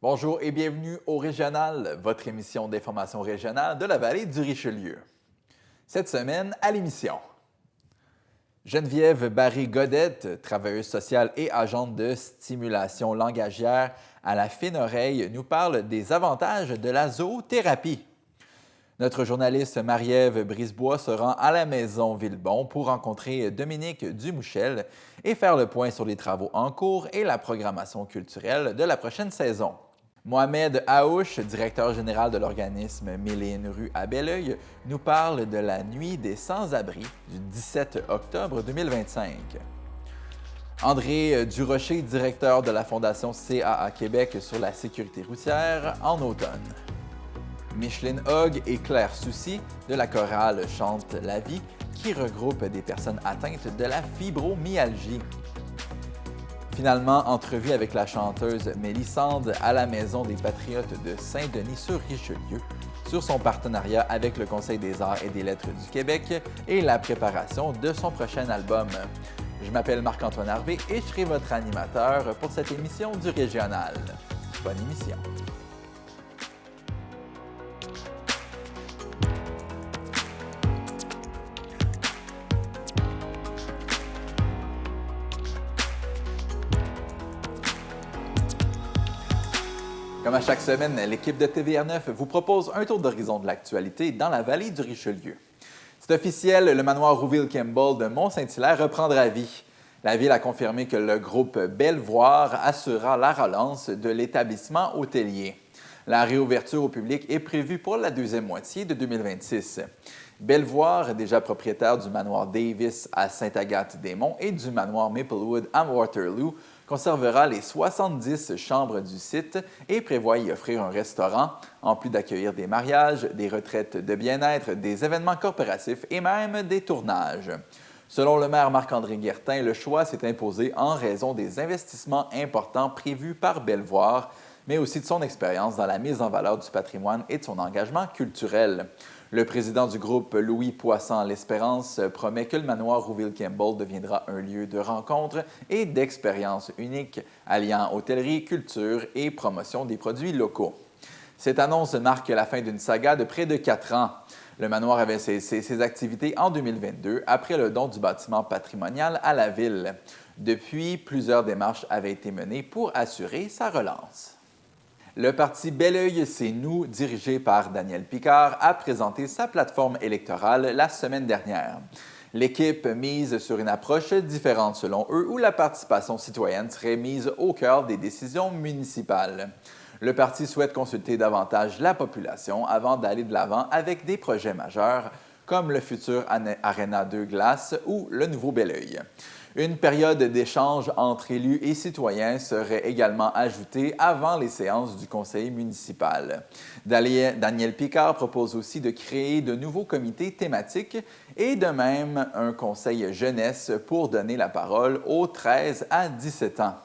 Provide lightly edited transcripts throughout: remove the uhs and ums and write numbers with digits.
Bonjour et bienvenue au Régional, votre émission d'information régionale de la vallée du Richelieu. Cette semaine, à l'émission, Geneviève Barré-Godette, travailleuse sociale et agente de stimulation langagière à la fine oreille, nous parle des avantages de la zoothérapie. Notre journaliste Marie-Ève Brisebois se rend à la maison Villebon pour rencontrer Dominique Dumouchel et faire le point sur les travaux en cours et la programmation culturelle de la prochaine saison. Mohamed Aouche, directeur général de l'organisme Méline Rue à Belleuil, nous parle de la Nuit des sans-abri du 17 octobre 2025. André Durocher, directeur de la Fondation CAA Québec sur la sécurité routière en automne. Micheline Hogg et Claire Soucy de la chorale Chante la vie qui regroupe des personnes atteintes de la fibromyalgie. Finalement, entrevue avec la chanteuse Mélissande à la Maison des Patriotes de Saint-Denis-sur-Richelieu sur son partenariat avec le Conseil des arts et des lettres du Québec et la préparation de son prochain album. Je m'appelle Marc-Antoine Harvey et je serai votre animateur pour cette émission du Régional. Bonne émission! Comme à chaque semaine, l'équipe de TVR9 vous propose un tour d'horizon de l'actualité dans la vallée du Richelieu. C'est officiel, le manoir Rouville-Campbell de Mont-Saint-Hilaire reprendra vie. La ville a confirmé que le groupe Belvoir assurera la relance de l'établissement hôtelier. La réouverture au public est prévue pour la deuxième moitié de 2026. Belvoir, déjà propriétaire du manoir Davis à Sainte-Agathe-des-Monts et du manoir Maplewood à Waterloo, conservera les 70 chambres du site et prévoit y offrir un restaurant, en plus d'accueillir des mariages, des retraites de bien-être, des événements corporatifs et même des tournages. Selon le maire Marc-André Guertin, le choix s'est imposé en raison des investissements importants prévus par Belvoir, mais aussi de son expérience dans la mise en valeur du patrimoine et de son engagement culturel. Le président du groupe, Louis Poisson-L'Espérance, promet que le manoir Rouville-Campbell deviendra un lieu de rencontre et d'expérience unique, alliant hôtellerie, culture et promotion des produits locaux. Cette annonce marque la fin d'une saga de près de 4 ans. Le manoir avait cessé ses activités en 2022 après le don du bâtiment patrimonial à la ville. Depuis, plusieurs démarches avaient été menées pour assurer sa relance. Le parti Belleuil, c'est nous, dirigé par Daniel Picard, a présenté sa plateforme électorale la semaine dernière. L'équipe mise sur une approche différente selon eux, où la participation citoyenne serait mise au cœur des décisions municipales. Le parti souhaite consulter davantage la population avant d'aller de l'avant avec des projets majeurs, comme le futur Arena 2 Glace ou le nouveau Belleuil. Une période d'échange entre élus et citoyens serait également ajoutée avant les séances du conseil municipal. Daniel Picard propose aussi de créer de nouveaux comités thématiques et de même un conseil jeunesse pour donner la parole aux 13 à 17 ans.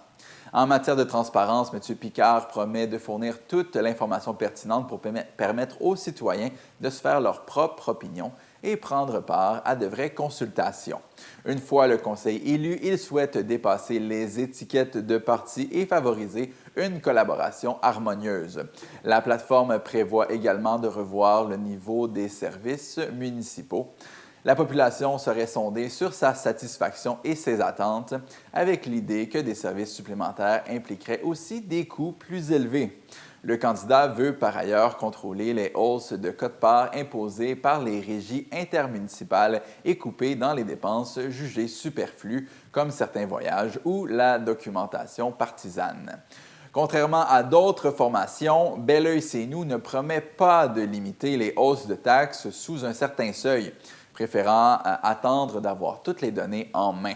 En matière de transparence, M. Picard promet de fournir toute l'information pertinente pour permettre aux citoyens de se faire leur propre opinion et prendre part à de vraies consultations. Une fois le conseil élu, il souhaite dépasser les étiquettes de partis et favoriser une collaboration harmonieuse. La plateforme prévoit également de revoir le niveau des services municipaux. La population serait sondée sur sa satisfaction et ses attentes, avec l'idée que des services supplémentaires impliqueraient aussi des coûts plus élevés. Le candidat veut par ailleurs contrôler les hausses de quote-part imposées par les régies intermunicipales et couper dans les dépenses jugées superflues, comme certains voyages ou la documentation partisane. Contrairement à d'autres formations, Belleuil c'est nous ne promet pas de limiter les hausses de taxes sous un certain seuil, préférant attendre d'avoir toutes les données en main.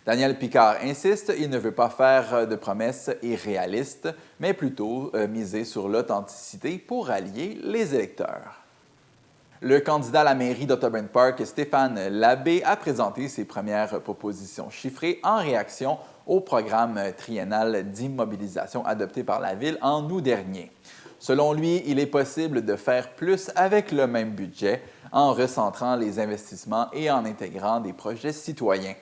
Daniel Picard insiste, il ne veut pas faire de promesses irréalistes, mais plutôt miser sur l'authenticité pour allier les électeurs. Le candidat à la mairie d'Otterburn Park, Stéphane Labbé, a présenté ses premières propositions chiffrées en réaction au programme triennal d'immobilisation adopté par la Ville en août dernier. Selon lui, il est possible de faire plus avec le même budget en recentrant les investissements et en intégrant des projets citoyens.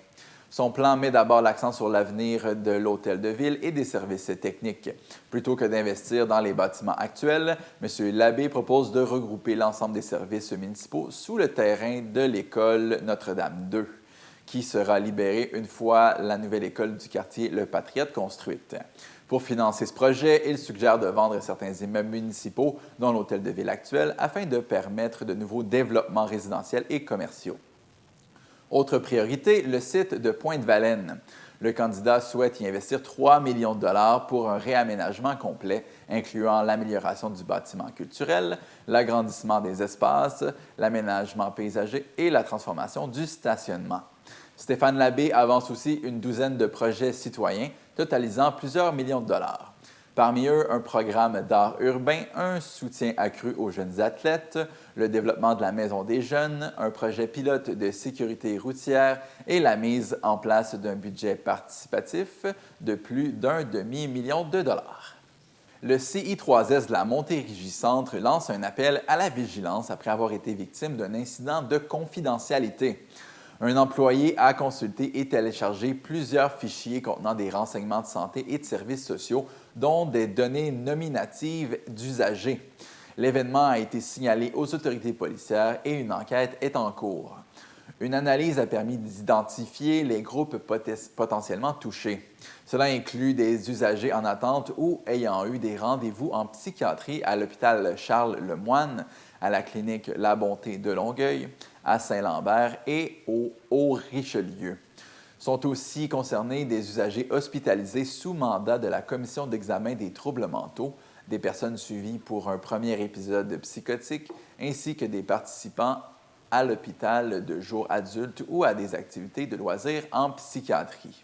Son plan met d'abord l'accent sur l'avenir de l'hôtel de ville et des services techniques. Plutôt que d'investir dans les bâtiments actuels, M. Labbé propose de regrouper l'ensemble des services municipaux sous le terrain de l'école Notre-Dame 2, qui sera libérée une fois la nouvelle école du quartier Le Patriote construite. Pour financer ce projet, il suggère de vendre certains immeubles municipaux, dont l'hôtel de ville actuel, afin de permettre de nouveaux développements résidentiels et commerciaux. Autre priorité, le site de Pointe-Valène. Le candidat souhaite y investir 3 millions de dollars pour un réaménagement complet, incluant l'amélioration du bâtiment culturel, l'agrandissement des espaces, l'aménagement paysager et la transformation du stationnement. Stéphane Labbé avance aussi une douzaine de projets citoyens, totalisant plusieurs millions de dollars. Parmi eux, un programme d'art urbain, un soutien accru aux jeunes athlètes, le développement de la Maison des jeunes, un projet pilote de sécurité routière et la mise en place d'un budget participatif de plus d'un demi-million de dollars. Le CI3S de la Montérégie-Centre lance un appel à la vigilance après avoir été victime d'un incident de confidentialité. Un employé a consulté et téléchargé plusieurs fichiers contenant des renseignements de santé et de services sociaux, dont des données nominatives d'usagers. L'événement a été signalé aux autorités policières et une enquête est en cours. Une analyse a permis d'identifier les groupes potentiellement touchés. Cela inclut des usagers en attente ou ayant eu des rendez-vous en psychiatrie à l'hôpital Charles-Lemoine, à la clinique La Bonté de Longueuil, à Saint-Lambert et au Haut-Richelieu. Sont aussi concernés des usagers hospitalisés sous mandat de la Commission d'examen des troubles mentaux, des personnes suivies pour un premier épisode psychotique, ainsi que des participants à l'hôpital de jour adulte ou à des activités de loisirs en psychiatrie.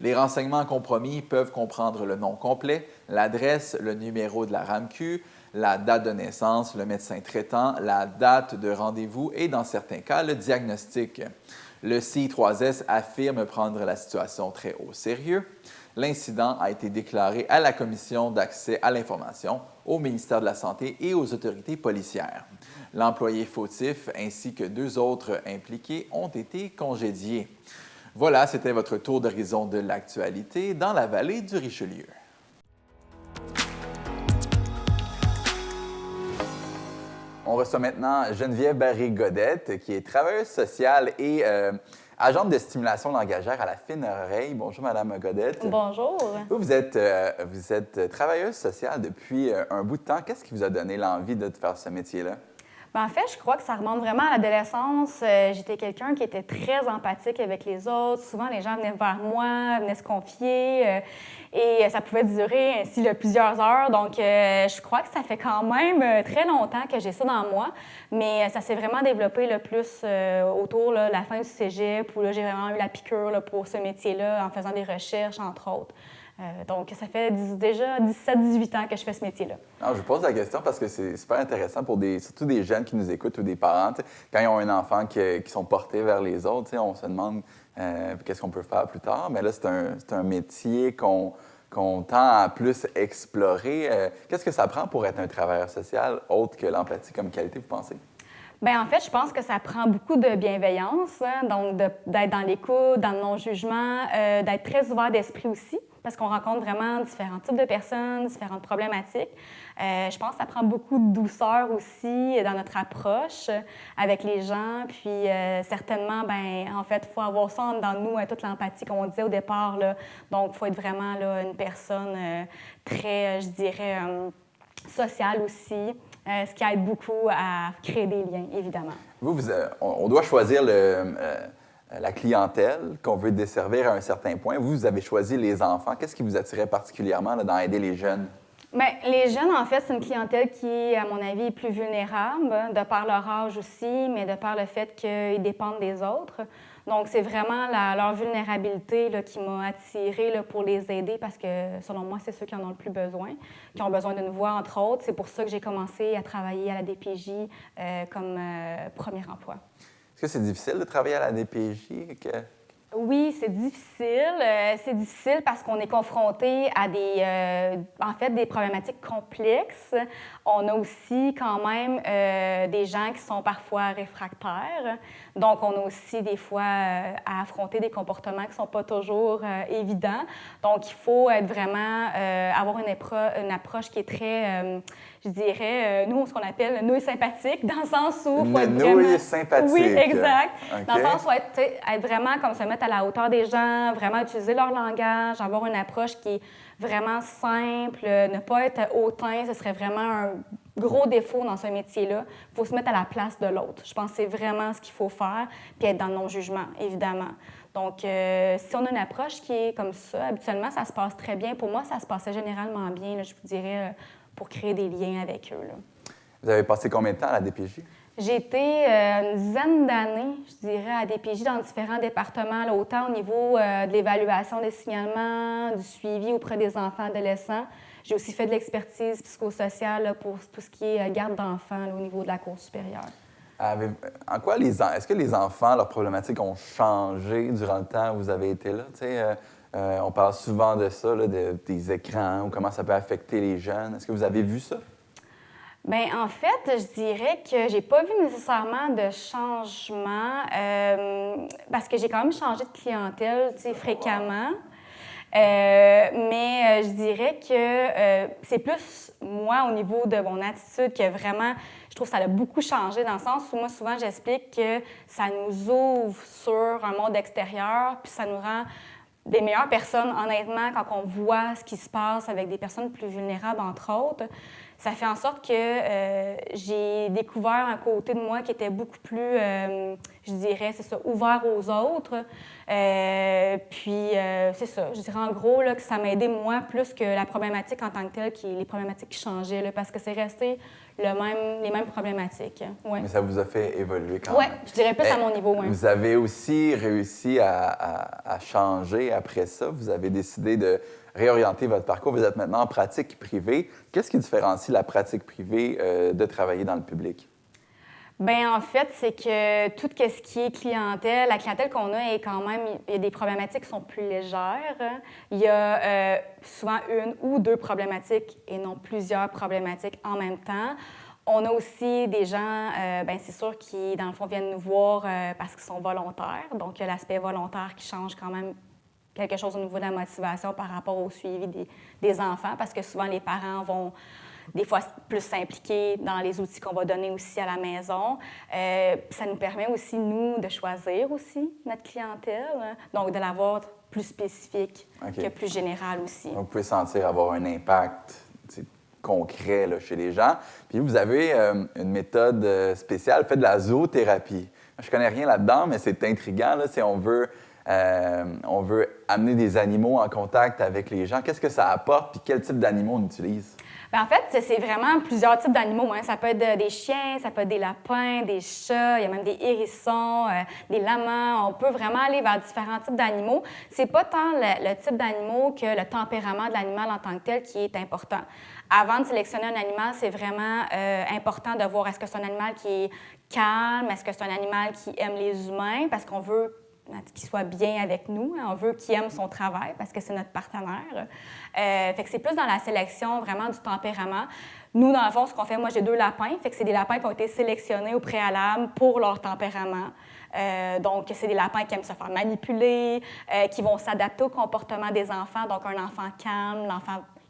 Les renseignements compromis peuvent comprendre le nom complet, l'adresse, le numéro de la RAMQ, la date de naissance, le médecin traitant, la date de rendez-vous et, dans certains cas, le diagnostic. Le CI3S affirme prendre la situation très au sérieux. L'incident a été déclaré à la Commission d'accès à l'information, au ministère de la Santé et aux autorités policières. L'employé fautif ainsi que 2 autres impliqués ont été congédiés. Voilà, c'était votre tour d'horizon de l'actualité dans la vallée du Richelieu. On reçoit maintenant Geneviève Barré-Godette, qui est travailleuse sociale et agente de stimulation langagière à la Fine Oreille. Bonjour, Madame Godette. Bonjour. Vous êtes travailleuse sociale depuis un bout de temps. Qu'est-ce qui vous a donné l'envie de faire ce métier-là? En fait, je crois que ça remonte vraiment à l'adolescence. J'étais quelqu'un qui était très empathique avec les autres. Souvent, les gens venaient vers moi, venaient se confier. Et ça pouvait durer ainsi plusieurs heures. Donc, je crois que ça fait quand même très longtemps que j'ai ça dans moi. Mais ça s'est vraiment développé le plus autour de la fin du cégep, où j'ai vraiment eu la piqûre pour ce métier-là en faisant des recherches, entre autres. Donc, ça fait déjà 17-18 ans que je fais ce métier-là. Alors, je vous pose la question parce que c'est super intéressant pour surtout des jeunes qui nous écoutent ou des parents. Quand ils ont un enfant qui sont portés vers les autres, on se demande qu'est-ce qu'on peut faire plus tard. Mais là, c'est un métier qu'on tend à plus explorer. Qu'est-ce que ça prend pour être un travailleur social, autre que l'empathie comme qualité, vous pensez? Bien, en fait, je pense que ça prend beaucoup de bienveillance, donc d'être dans l'écoute, dans le non-jugement, d'être très ouvert d'esprit aussi, parce qu'on rencontre vraiment différents types de personnes, différentes problématiques. Je pense que ça prend beaucoup de douceur aussi dans notre approche avec les gens. Puis certainement, bien, en fait, il faut avoir ça dans nous, toute l'empathie qu'on disait au départ. Là. Donc, il faut être vraiment une personne très, je dirais, sociale aussi. Ce qui aide beaucoup à créer des liens, évidemment. On doit choisir la clientèle qu'on veut desservir à un certain point. Vous avez choisi les enfants. Qu'est-ce qui vous attirait particulièrement dans aider les jeunes? Bien, les jeunes, en fait, c'est une clientèle qui, à mon avis, est plus vulnérable, de par leur âge aussi, mais de par le fait qu'ils dépendent des autres. Donc, c'est vraiment leur vulnérabilité qui m'a attirée pour les aider parce que, selon moi, c'est ceux qui en ont le plus besoin, qui ont besoin d'une voix, entre autres. C'est pour ça que j'ai commencé à travailler à la DPJ comme premier emploi. Est-ce que c'est difficile de travailler à la DPJ? Oui, c'est difficile. C'est difficile parce qu'on est confronté à des problématiques complexes. On a aussi quand même des gens qui sont parfois réfractaires. Donc, on a aussi des fois à affronter des comportements qui ne sont pas toujours évidents. Donc, il faut être vraiment avoir une approche qui est très, je dirais, nous, ce qu'on appelle nouille sympathique, dans le sens où il faut être nouille vraiment... sympathique. Oui, exact. OK. Dans le sens où être vraiment comme se mettre à la hauteur des gens, vraiment utiliser leur langage, avoir une approche qui est vraiment simple, ne pas être hautain, ce serait vraiment un gros défaut dans ce métier-là. Il faut se mettre à la place de l'autre. Je pense que c'est vraiment ce qu'il faut faire, puis être dans le non-jugement, évidemment. Donc, si on a une approche qui est comme ça, habituellement, ça se passe très bien. Pour moi, ça se passait généralement bien, là, je vous dirais, pour créer des liens avec eux, là. Vous avez passé combien de temps à la DPJ? J'ai été une dizaine d'années, je dirais, à DPJ dans différents départements, là, autant au niveau de l'évaluation des signalements, du suivi auprès des enfants adolescents. J'ai aussi fait de l'expertise psychosociale là, pour tout ce qui est garde d'enfants là, au niveau de la Cour supérieure. En quoi est-ce que les enfants, leurs problématiques ont changé durant le temps où vous avez été là? On parle souvent de ça, là, des écrans, ou comment ça peut affecter les jeunes. Est-ce que vous avez vu ça? Bien, en fait, je dirais que j'ai pas vu nécessairement de changement parce que j'ai quand même changé de clientèle, tu sais, fréquemment. Mais je dirais que c'est plus moi au niveau de mon attitude que vraiment, je trouve que ça a beaucoup changé dans le sens où moi, souvent, j'explique que ça nous ouvre sur un monde extérieur puis ça nous rend des meilleures personnes, honnêtement, quand on voit ce qui se passe avec des personnes plus vulnérables, entre autres. Ça fait en sorte que j'ai découvert un côté de moi qui était beaucoup plus, je dirais, c'est ça, ouvert aux autres. C'est ça, je dirais en gros là, que ça m'a aidé moi plus que la problématique en tant que telle, les problématiques qui changeaient, là, parce que c'est resté les mêmes problématiques. Ouais. Mais ça vous a fait évoluer quand Oui, même. je dirais plus à mon niveau. Ouais. Vous avez aussi réussi à changer après ça. Vous avez décidé de réorienter votre parcours. Vous êtes maintenant en pratique privée. Qu'est-ce qui différencie la pratique privée de travailler dans le public? Bien, en fait, c'est que tout ce qui est clientèle, la clientèle qu'on a est quand même, il y a des problématiques qui sont plus légères. Il y a souvent une ou deux problématiques et non plusieurs problématiques en même temps. On a aussi des gens, bien, c'est sûr, qui, dans le fond, viennent nous voir parce qu'ils sont volontaires. Donc, il y a l'aspect volontaire qui change quand même quelque chose au niveau de la motivation par rapport au suivi des enfants, parce que souvent, les parents vont des fois plus s'impliquer dans les outils qu'on va donner aussi à la maison. Ça nous permet aussi, nous, de choisir aussi notre clientèle, donc de l'avoir plus spécifique que plus générale aussi. Donc, vous pouvez sentir avoir un impact concret là, chez les gens. Puis vous avez une méthode spéciale, faites de la zoothérapie. Je connais rien là-dedans, mais c'est intriguant. Là, si on veut amener des animaux en contact avec les gens. Qu'est-ce que ça apporte, puis quel type d'animaux on utilise? Bien, en fait, c'est vraiment plusieurs types d'animaux. Hein. Ça peut être des chiens, ça peut être des lapins, des chats, il y a même des hérissons, des lamas. On peut vraiment aller vers différents types d'animaux. C'est pas tant le type d'animaux que le tempérament de l'animal en tant que tel qui est important. Avant de sélectionner un animal, c'est vraiment important de voir est-ce que c'est un animal qui est calme, est-ce que c'est un animal qui aime les humains, parce qu'on veut qu'il soit bien avec nous. On veut qu'il aime son travail parce que c'est notre partenaire. Fait que c'est plus dans la sélection vraiment du tempérament. Nous, dans le fond, ce qu'on fait, moi, j'ai 2 lapins. Fait que c'est des lapins qui ont été sélectionnés au préalable pour leur tempérament. Donc, c'est des lapins qui aiment se faire manipuler, qui vont s'adapter au comportement des enfants. Donc, un enfant calme,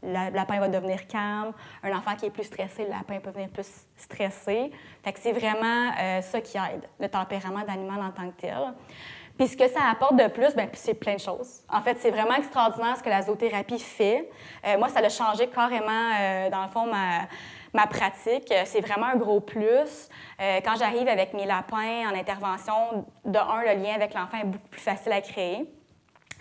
le lapin va devenir calme. Un enfant qui est plus stressé, le lapin peut devenir plus stressé. Fait que c'est vraiment ça qui aide, le tempérament d'animal en tant que tel. Puis ce que ça apporte de plus, bien, c'est plein de choses. En fait, c'est vraiment extraordinaire ce que la zoothérapie fait. Moi, ça a changé carrément, dans le fond, ma pratique. C'est vraiment un gros plus. Quand j'arrive avec mes lapins en intervention, de un, le lien avec l'enfant est beaucoup plus facile à créer.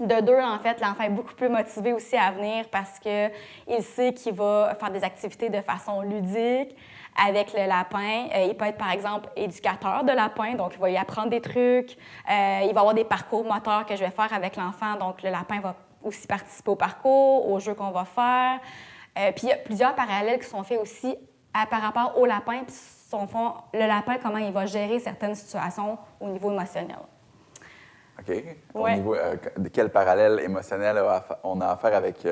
De 2, en fait, l'enfant est beaucoup plus motivé aussi à venir parce qu'il sait qu'il va faire des activités de façon ludique avec le lapin. Il peut être, par exemple, éducateur de lapin, donc il va y apprendre des trucs. Il va avoir des parcours moteurs que je vais faire avec l'enfant, donc le lapin va aussi participer au parcours, aux jeux qu'on va faire. Puis il y a plusieurs parallèles qui sont faits aussi par rapport au lapin, puis le lapin, comment il va gérer certaines situations au niveau émotionnel. OK. Au Ouais. niveau de quel parallèle émotionnel on a affaire avec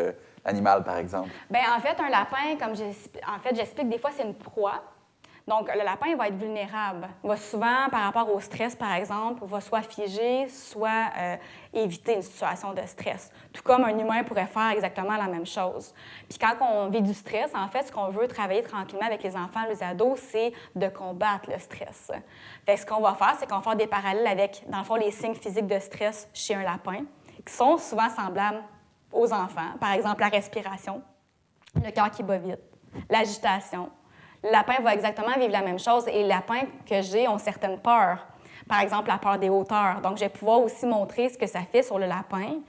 l'animal, par exemple? Bien, en fait, un lapin, j'explique, des fois, c'est une proie. Donc, le lapin, il va être vulnérable. Il va souvent, par rapport au stress, par exemple, va soit figer, soit éviter une situation de stress. Tout comme un humain pourrait faire exactement la même chose. Puis quand on vit du stress, en fait, ce qu'on veut travailler tranquillement avec les enfants, les ados, c'est de combattre le stress. Fait que ce qu'on va faire, c'est qu'on va faire des parallèles avec, dans le fond, les signes physiques de stress chez un lapin, qui sont souvent semblables aux enfants. Par exemple, la respiration, le cœur qui bat vite, l'agitation. Le lapin va exactement vivre la même chose et les lapins que j'ai ont certaines peurs. Par exemple, la peur des hauteurs. Donc, je vais pouvoir aussi montrer ce que ça fait sur le lapin,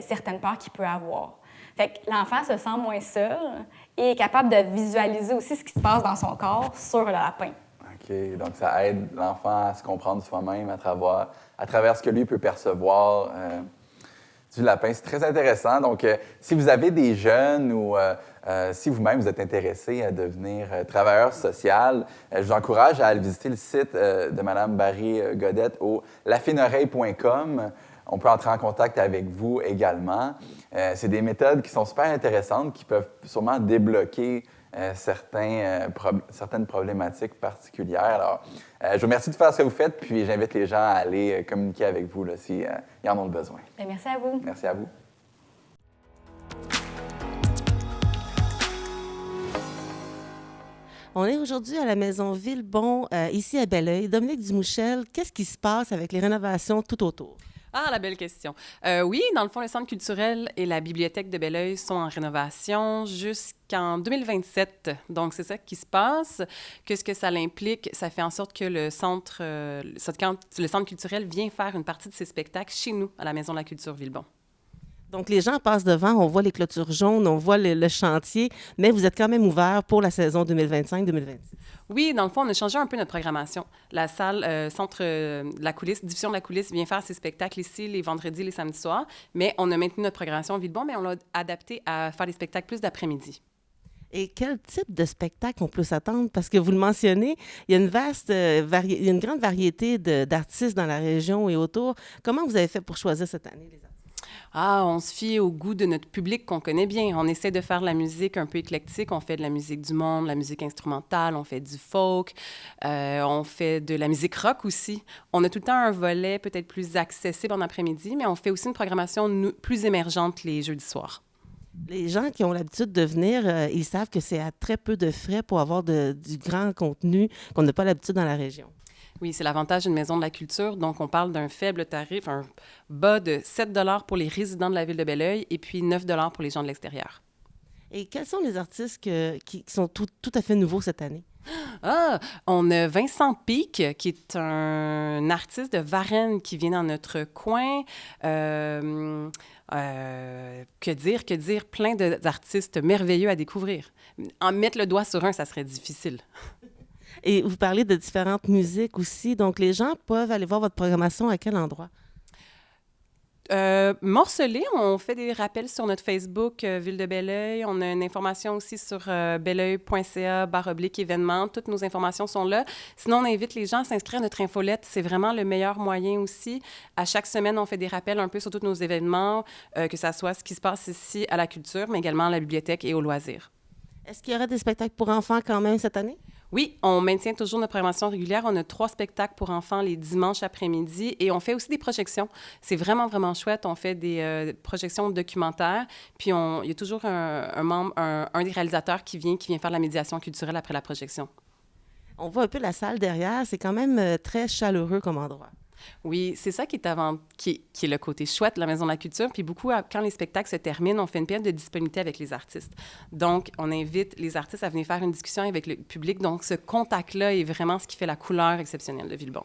certaines peurs qu'il peut avoir. Fait que l'enfant se sent moins seul et est capable de visualiser aussi ce qui se passe dans son corps sur le lapin. OK. Donc, ça aide l'enfant à se comprendre soi-même à travers ce que lui peut percevoir du lapin. C'est très intéressant. Donc, si vous avez des jeunes ou si vous-même vous êtes intéressé à devenir travailleur social, je vous encourage à aller visiter le site de Mme Barry Godette au lafineoreille.com. On peut entrer en contact avec vous également. C'est des méthodes qui sont super intéressantes, qui peuvent sûrement débloquer certaines problématiques particulières. Alors, je vous remercie de faire ce que vous faites, puis j'invite les gens à aller communiquer avec vous s'ils en ont le besoin. Bien, merci à vous. Merci à vous. On est aujourd'hui à la Maison Villebon, ici à Belleuil. Dominique Dumouchel, qu'est-ce qui se passe avec les rénovations tout autour? Ah, la belle question. Oui, dans le fond, le Centre culturel et la bibliothèque de Belleuil sont en rénovation jusqu'en 2027. Donc, c'est ça qui se passe. Qu'est-ce que ça implique? Ça fait en sorte que le centre culturel vient faire une partie de ses spectacles chez nous, à la Maison de la culture Villebon. Donc, les gens passent devant, on voit les clôtures jaunes, on voit le chantier, mais vous êtes quand même ouvert pour la saison 2025-2026. Oui, dans le fond, on a changé un peu notre programmation. La salle Centre de la coulisse, Division de la coulisse, vient faire ses spectacles ici les vendredis, les samedis soirs, mais on a maintenu notre programmation à Villebon, mais on l'a adapté à faire des spectacles plus d'après-midi. Et quel type de spectacle on peut s'attendre? Parce que vous le mentionnez, il y a il y a une grande variété d'artistes dans la région et autour. Comment vous avez fait pour choisir cette année les artistes? Ah, on se fie au goût de notre public qu'on connaît bien. On essaie de faire de la musique un peu éclectique. On fait de la musique du monde, de la musique instrumentale, on fait du folk, on fait de la musique rock aussi. On a tout le temps un volet peut-être plus accessible en après-midi, mais on fait aussi une programmation plus émergente les jeudis soirs. Les gens qui ont l'habitude de venir, ils savent que c'est à très peu de frais pour avoir du grand contenu qu'on n'a pas l'habitude dans la région. Oui, c'est l'avantage d'une maison de la culture. Donc, on parle d'un faible tarif, un bas de 7 $ pour les résidents de la ville de Belleuil et puis 9 $ pour les gens de l'extérieur. Et quels sont les artistes qui sont tout à fait nouveaux cette année? Ah, on a Vincent Pic, qui est un artiste de Varennes qui vient dans notre coin. Que dire, plein d'artistes merveilleux à découvrir. En mettre le doigt sur un, ça serait difficile. Et vous parlez de différentes musiques aussi. Donc, les gens peuvent aller voir votre programmation à quel endroit? Morcelé, on fait des rappels sur notre Facebook Ville de Belleuil. On a une information aussi sur belleuil.ca/événements. Toutes nos informations sont là. Sinon, on invite les gens à s'inscrire à notre infolette. C'est vraiment le meilleur moyen aussi. À chaque semaine, on fait des rappels un peu sur tous nos événements, que ça soit ce qui se passe ici à la culture, mais également à la bibliothèque et aux loisirs. Est-ce qu'il y aura des spectacles pour enfants quand même cette année? Oui, on maintient toujours notre programmation régulière. On a 3 spectacles pour enfants les dimanches après-midi et on fait aussi des projections. C'est vraiment, vraiment chouette. On fait des projections documentaires. Puis, il y a toujours un des réalisateurs qui vient faire la médiation culturelle après la projection. On voit un peu la salle derrière. C'est quand même très chaleureux comme endroit. Oui, c'est ça qui est le côté chouette de la Maison de la culture. Puis beaucoup, quand les spectacles se terminent, on fait une période de disponibilité avec les artistes. Donc, on invite les artistes à venir faire une discussion avec le public. Donc, ce contact-là est vraiment ce qui fait la couleur exceptionnelle de Villebon.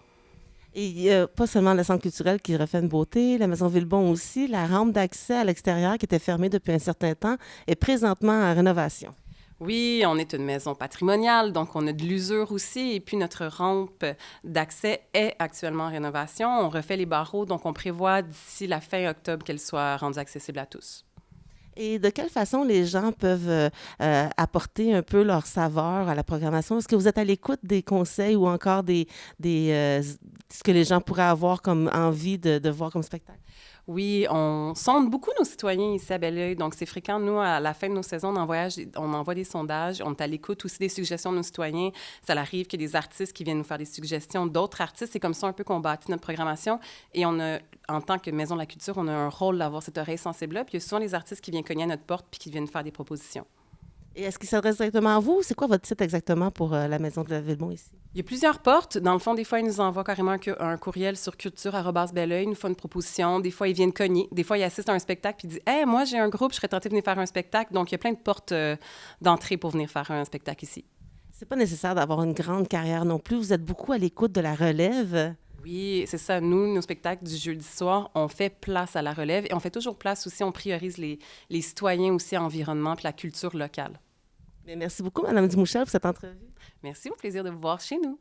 Et il n'y a pas seulement le centre culturel qui refait une beauté, la Maison Villebon aussi. La rampe d'accès à l'extérieur qui était fermée depuis un certain temps est présentement en rénovation. Oui, on est une maison patrimoniale, donc on a de l'usure aussi. Et puis, notre rampe d'accès est actuellement en rénovation. On refait les barreaux, donc on prévoit d'ici la fin octobre qu'elle soit rendue accessible à tous. Et de quelle façon les gens peuvent apporter un peu leur saveur à la programmation? Est-ce que vous êtes à l'écoute des conseils ou encore ce que les gens pourraient avoir comme envie de voir comme spectacle? Oui, on sonde beaucoup nos citoyens ici à Belleuil. Donc, c'est fréquent. Nous, à la fin de nos saisons, on envoie des sondages. On est à l'écoute aussi des suggestions de nos citoyens. Ça arrive qu'il y ait des artistes qui viennent nous faire des suggestions d'autres artistes. C'est comme ça un peu qu'on bâtit notre programmation. Et on a, en tant que Maison de la Culture, on a un rôle d'avoir cette oreille sensible-là. Puis il y a souvent des artistes qui viennent cogner à notre porte puis qui viennent faire des propositions. Et est-ce qu'ils s'adressent directement à vous? C'est quoi votre site exactement pour la Maison de la Villemont ici? Il y a plusieurs portes. Dans le fond, des fois, ils nous envoient carrément un courriel sur culture@belleuil, ils nous font une proposition. Des fois, ils viennent cogner. Des fois, ils assistent à un spectacle puis ils disent « Hey, moi, j'ai un groupe, je serais tenté de venir faire un spectacle. » Donc, il y a plein de portes d'entrée pour venir faire un spectacle ici. C'est pas nécessaire d'avoir une grande carrière non plus. Vous êtes beaucoup à l'écoute de la relève. Oui, c'est ça. Nous, nos spectacles du jeudi soir, on fait place à la relève et on fait toujours place aussi, on priorise les citoyens aussi, environnement puis la culture locale. Bien, merci beaucoup, Mme Dumouchel, pour cette entrevue. Merci, au plaisir de vous voir chez nous.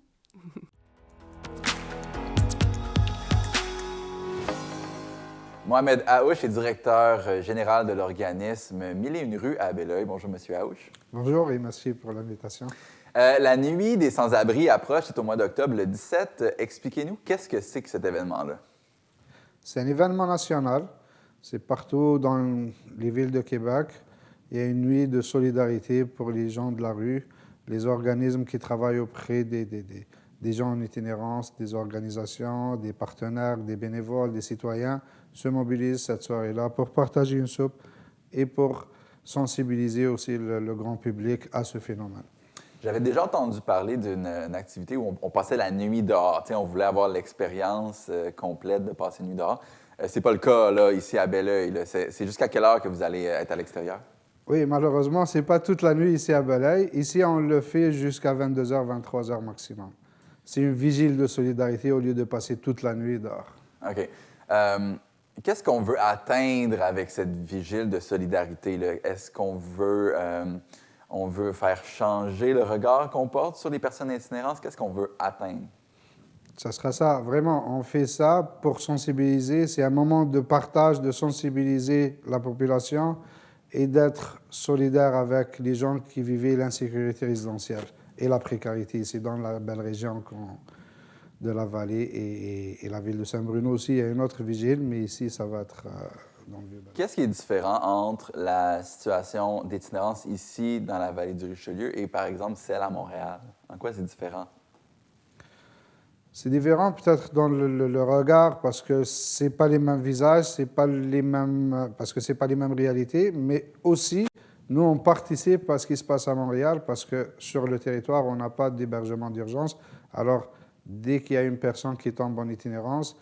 Mohamed Aouch est directeur général de l'organisme Mille et une rues à Belleuil. Bonjour, Monsieur Aouch. Bonjour et merci pour l'invitation. La nuit des sans-abri approche, c'est au mois d'octobre, le 17. Expliquez-nous, qu'est-ce que c'est que cet événement-là? C'est un événement national. C'est partout dans les villes de Québec. Il y a une nuit de solidarité pour les gens de la rue, les organismes qui travaillent auprès des gens en itinérance, des organisations, des partenaires, des bénévoles, des citoyens se mobilisent cette soirée-là pour partager une soupe et pour sensibiliser aussi le grand public à ce phénomène. J'avais déjà entendu parler d'une activité où on passait la nuit dehors. On voulait avoir l'expérience complète de passer une nuit dehors. C'est pas le cas là, ici à Belleuil. C'est jusqu'à quelle heure que vous allez être à l'extérieur? Oui, malheureusement, ce n'est pas toute la nuit ici à Belleuil. Ici, on le fait jusqu'à 22h, 23h maximum. C'est une vigile de solidarité au lieu de passer toute la nuit dehors. OK. Qu'est-ce qu'on veut atteindre avec cette vigile de solidarité là? Est-ce qu'on veut, on veut faire changer le regard qu'on porte sur les personnes itinérantes? Qu'est-ce qu'on veut atteindre? Ça sera ça. Vraiment, on fait ça pour sensibiliser. C'est un moment de partage, de sensibiliser la population et d'être solidaire avec les gens qui vivaient l'insécurité résidentielle et la précarité ici dans la belle région de la vallée et la ville de Saint-Bruno aussi. Il y a une autre vigile, mais ici, ça va être dans le Vieux-Belleuil. Qu'est-ce qui est différent entre la situation d'itinérance ici dans la vallée du Richelieu et, par exemple, celle à Montréal? En quoi c'est différent? C'est différent peut-être dans le regard parce que c'est pas les mêmes visages, c'est pas les mêmes parce que c'est pas les mêmes réalités, mais aussi nous on participe à ce qui se passe à Montréal parce que sur le territoire on n'a pas d'hébergement d'urgence. Alors dès qu'il y a une personne qui tombe en itinérance,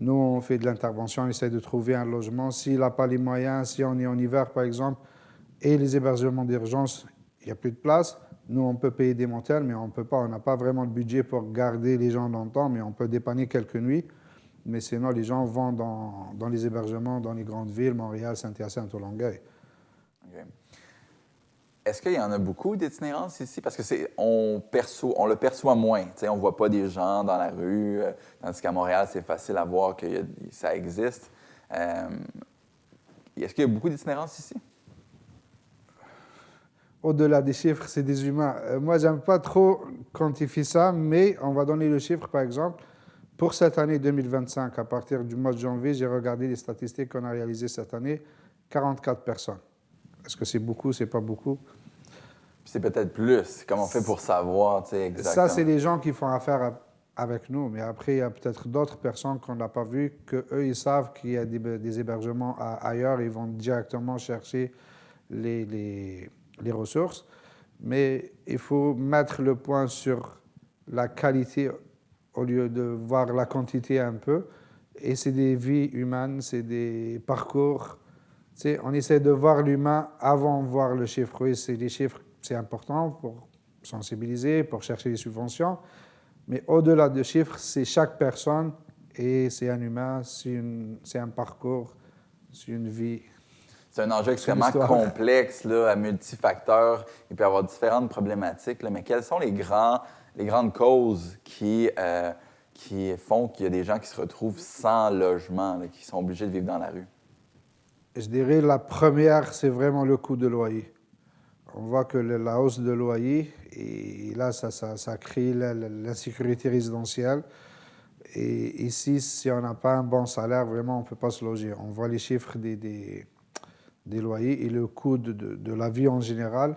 nous on fait de l'intervention, on essaie de trouver un logement. S'il n'a pas les moyens, si on est en hiver par exemple, et les hébergements d'urgence, il n'y a plus de place. Nous, on peut payer des motels, mais on peut pas. On n'a pas vraiment le budget pour garder les gens longtemps, mais on peut dépanner quelques nuits. Mais sinon, les gens vont dans les hébergements, dans les grandes villes, Montréal, Saint-Hyacinthe ou Longueuil. Okay. Est-ce qu'il y en a beaucoup d'itinérance ici? Parce que on le perçoit moins. On ne voit pas des gens dans la rue, tandis qu'à Montréal, c'est facile à voir que ça existe. Est-ce qu'il y a beaucoup d'itinérance ici? Au-delà des chiffres, c'est des humains. Moi, j'aime pas trop quantifier ça, mais on va donner le chiffre, par exemple. Pour cette année 2025, à partir du mois de janvier, j'ai regardé les statistiques qu'on a réalisées cette année, 44 personnes. Est-ce que c'est beaucoup, c'est pas beaucoup? C'est peut-être plus. Comment on fait pour savoir, exactement? Ça, c'est les gens qui font affaire avec nous. Mais après, il y a peut-être d'autres personnes qu'on n'a pas vues, qu'eux, ils savent qu'il y a des hébergements ailleurs. Ils vont directement chercher les ressources, mais il faut mettre le point sur la qualité au lieu de voir la quantité un peu. Et c'est des vies humaines, c'est des parcours. On essaie de voir l'humain avant de voir le chiffre. Oui, les chiffres, c'est important pour sensibiliser, pour chercher les subventions, mais au-delà des chiffres, c'est chaque personne et c'est un humain, c'est un parcours, c'est une vie. C'est un enjeu extrêmement complexe, là, à multifacteurs. Il peut y avoir différentes problématiques, là, mais quelles sont les grandes causes qui font qu'il y a des gens qui se retrouvent sans logement, là, qui sont obligés de vivre dans la rue? Je dirais la première, c'est vraiment le coût de loyer. On voit que la hausse de loyer, et là, ça crée l'insécurité résidentielle. Et ici, si on n'a pas un bon salaire, vraiment, on ne peut pas se loger. On voit les chiffres des loyers et le coût de la vie en général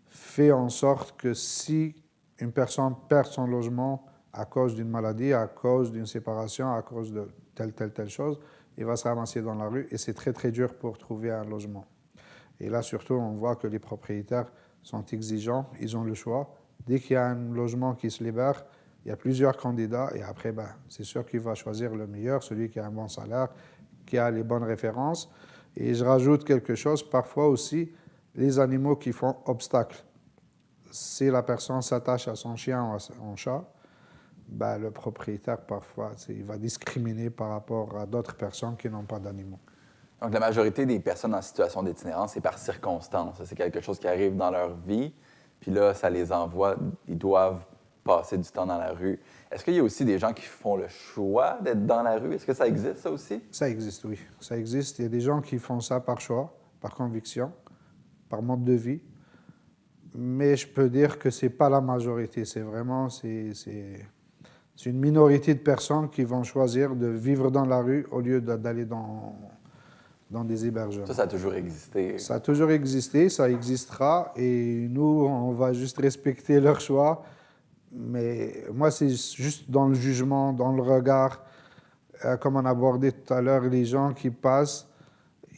fait en sorte que si une personne perd son logement à cause d'une maladie, à cause d'une séparation, à cause de telle chose, il va se ramasser dans la rue et c'est très, très dur pour trouver un logement. Et là, surtout, on voit que les propriétaires sont exigeants, ils ont le choix. Dès qu'il y a un logement qui se libère, il y a plusieurs candidats et après, c'est sûr qu'il va choisir le meilleur, celui qui a un bon salaire, qui a les bonnes références. Et je rajoute quelque chose, parfois aussi, les animaux qui font obstacle. Si la personne s'attache à son chien ou à son chat, le propriétaire, parfois, il va discriminer par rapport à d'autres personnes qui n'ont pas d'animaux. Donc, la majorité des personnes en situation d'itinérance, c'est par circonstance. C'est quelque chose qui arrive dans leur vie, puis là, ça les envoie, ils doivent passer du temps dans la rue. Est-ce qu'il y a aussi des gens qui font le choix d'être dans la rue? Est-ce que ça existe, ça aussi? Ça existe, oui. Ça existe. Il y a des gens qui font ça par choix, par conviction, par mode de vie. Mais je peux dire que ce n'est pas la majorité. C'est vraiment une minorité de personnes qui vont choisir de vivre dans la rue au lieu d'aller dans des hébergements. Ça a toujours existé. Ça a toujours existé, ça existera. Et nous, on va juste respecter leur choix. Mais moi, c'est juste dans le jugement, dans le regard. Comme on abordait tout à l'heure, les gens qui passent,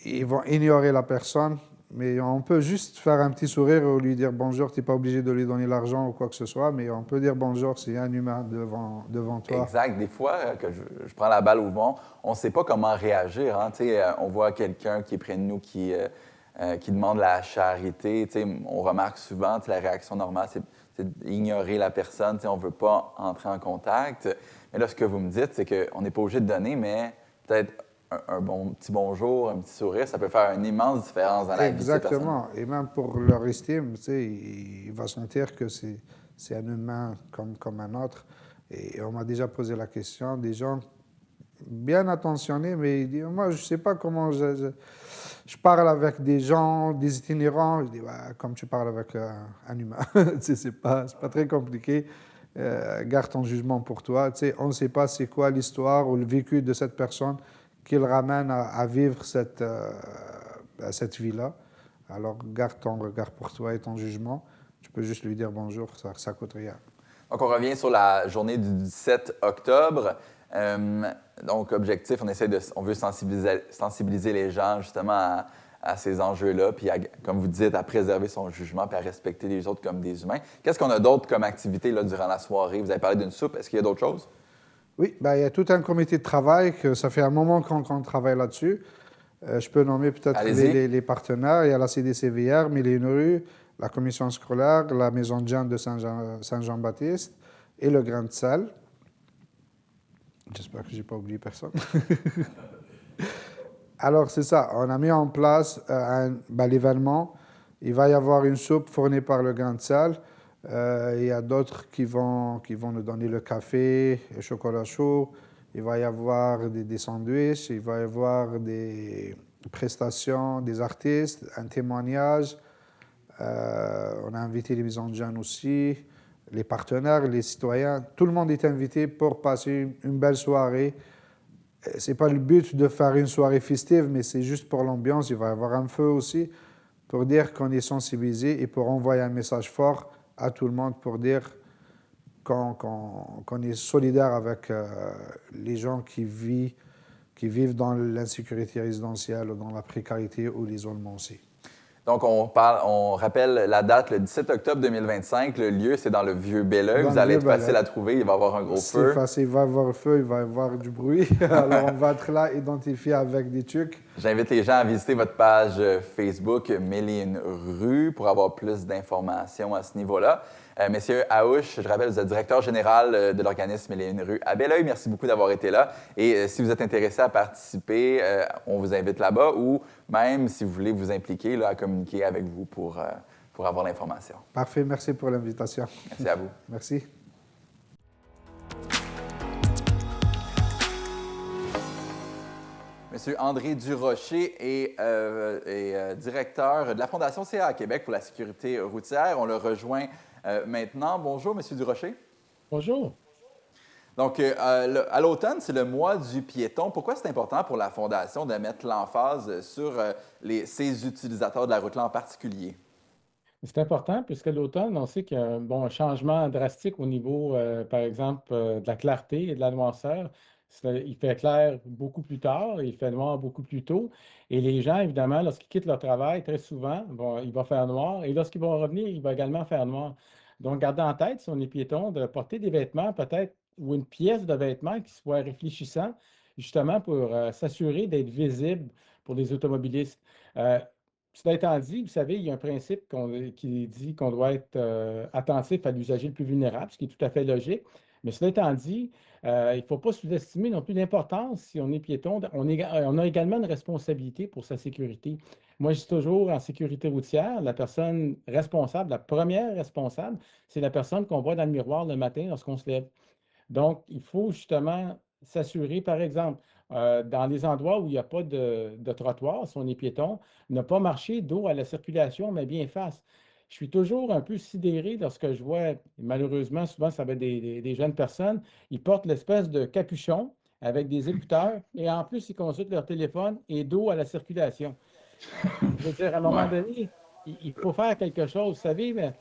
ils vont ignorer la personne. Mais on peut juste faire un petit sourire ou lui dire bonjour. Tu n'es pas obligé de lui donner l'argent ou quoi que ce soit, mais on peut dire bonjour, c'est un humain devant toi. Exact. Des fois, que je prends la balle au vent, on ne sait pas comment réagir. Hein? On voit quelqu'un qui est près de nous qui demande la charité. On remarque souvent la réaction normale, c'est d'ignorer la personne. On ne veut pas entrer en contact. Mais là, ce que vous me dites, c'est qu'on n'est pas obligé de donner, mais peut-être un petit bonjour, un petit sourire, ça peut faire une immense différence dans la vie de ces personnes. Exactement. Et même pour leur estime, il va sentir que c'est un humain comme un autre. Et on m'a déjà posé la question, des gens bien attentionnés, mais ils disent, moi, je ne sais pas comment je parle avec des gens, des itinérants. Je dis, comme tu parles avec un humain. C'est pas très compliqué. Garde ton jugement pour toi. On ne sait pas c'est quoi l'histoire ou le vécu de cette personne qui le ramène à vivre cette vie-là. Alors, garde ton regard pour toi et ton jugement. Tu peux juste lui dire bonjour, ça ne coûte rien. Donc, on revient sur la journée du 17 octobre. Donc, objectif, on veut sensibiliser les gens justement à ces enjeux-là, puis comme vous dites, à préserver son jugement, puis à respecter les autres comme des humains. Qu'est-ce qu'on a d'autre comme activité là, durant la soirée? Vous avez parlé d'une soupe. Est-ce qu'il y a d'autres choses? Oui, il y a tout un comité de travail, que ça fait un moment qu'on travaille là-dessus. Je peux nommer peut-être les partenaires. Il y a la CDCVR, Mille et une rues, la commission scolaire, la maison de Jeanne de Saint-Jean-Baptiste et le Grain de Sel. J'espère que je n'ai pas oublié personne. Alors, c'est ça. On a mis en place l'événement. Il va y avoir une soupe fournie par le Grain de Sel. Il y a d'autres qui vont nous donner le café, le chocolat chaud. Il va y avoir des sandwichs, il va y avoir des prestations des artistes, un témoignage. On a invité les maisons de jeunes aussi, les partenaires, les citoyens. Tout le monde est invité pour passer une belle soirée. Ce n'est pas le but de faire une soirée festive, mais c'est juste pour l'ambiance. Il va y avoir un feu aussi pour dire qu'on est sensibilisé et pour envoyer un message fort à tout le monde pour dire qu'on est solidaire avec les gens qui vivent dans l'insécurité résidentielle, dans la précarité ou l'isolement aussi. Donc, on rappelle la date, le 17 octobre 2025. Le lieu, c'est dans le Vieux-Belleuil. Vous allez être facile à trouver. Il va y avoir un gros feu. C'est facile. Il va y avoir un feu, il va y avoir du bruit. Alors, on va être là, identifié avec des trucs. J'invite les gens à visiter votre page Facebook Mille et une rues pour avoir plus d'informations à ce niveau-là. Messieurs Haouch, je rappelle, vous êtes directeur général de l'organisme Mille et une rues à Belleuil. Merci beaucoup d'avoir été là. Et si vous êtes intéressé à participer, on vous invite là-bas ou même si vous voulez vous impliquer, là, à communiquer avec vous pour avoir l'information. Parfait. Merci pour l'invitation. Merci à vous. Merci. Monsieur André Durocher est directeur de la Fondation CA à Québec pour la sécurité routière. On le rejoint maintenant. Bonjour, Monsieur Durocher. Bonjour. Donc, à l'automne, c'est le mois du piéton. Pourquoi c'est important pour la Fondation de mettre l'emphase sur ces utilisateurs de la route-là en particulier? C'est important puisque l'automne, on sait qu'il y a un changement drastique au niveau, par exemple, de la clarté et de la noirceur. Il fait clair beaucoup plus tard, il fait noir beaucoup plus tôt. Et les gens, évidemment, lorsqu'ils quittent leur travail, très souvent, il va faire noir. Et lorsqu'ils vont revenir, il va également faire noir. Donc, gardez en tête, si on est piéton, de porter des vêtements peut-être ou une pièce de vêtements qui soit réfléchissant, justement pour s'assurer d'être visible pour les automobilistes. Euh, Cela étant dit, vous savez, il y a un principe qui dit qu'on doit être attentif à l'usager le plus vulnérable, ce qui est tout à fait logique. Mais cela étant dit, il ne faut pas sous-estimer non plus l'importance, si on est piéton, on a également une responsabilité pour sa sécurité. Moi, je dis toujours en sécurité routière, la personne responsable, la première responsable, c'est la personne qu'on voit dans le miroir le matin lorsqu'on se lève. Donc, il faut justement s'assurer, par exemple, dans les endroits où il n'y a pas de trottoir, si on est piéton, ne pas marcher dos à la circulation, mais bien face. Je suis toujours un peu sidéré lorsque je vois, et malheureusement, souvent, ça va être des jeunes personnes, ils portent l'espèce de capuchon avec des écouteurs et en plus, ils consultent leur téléphone et dos à la circulation. Je veux dire, à un moment donné, il faut faire quelque chose. Vous savez, mais,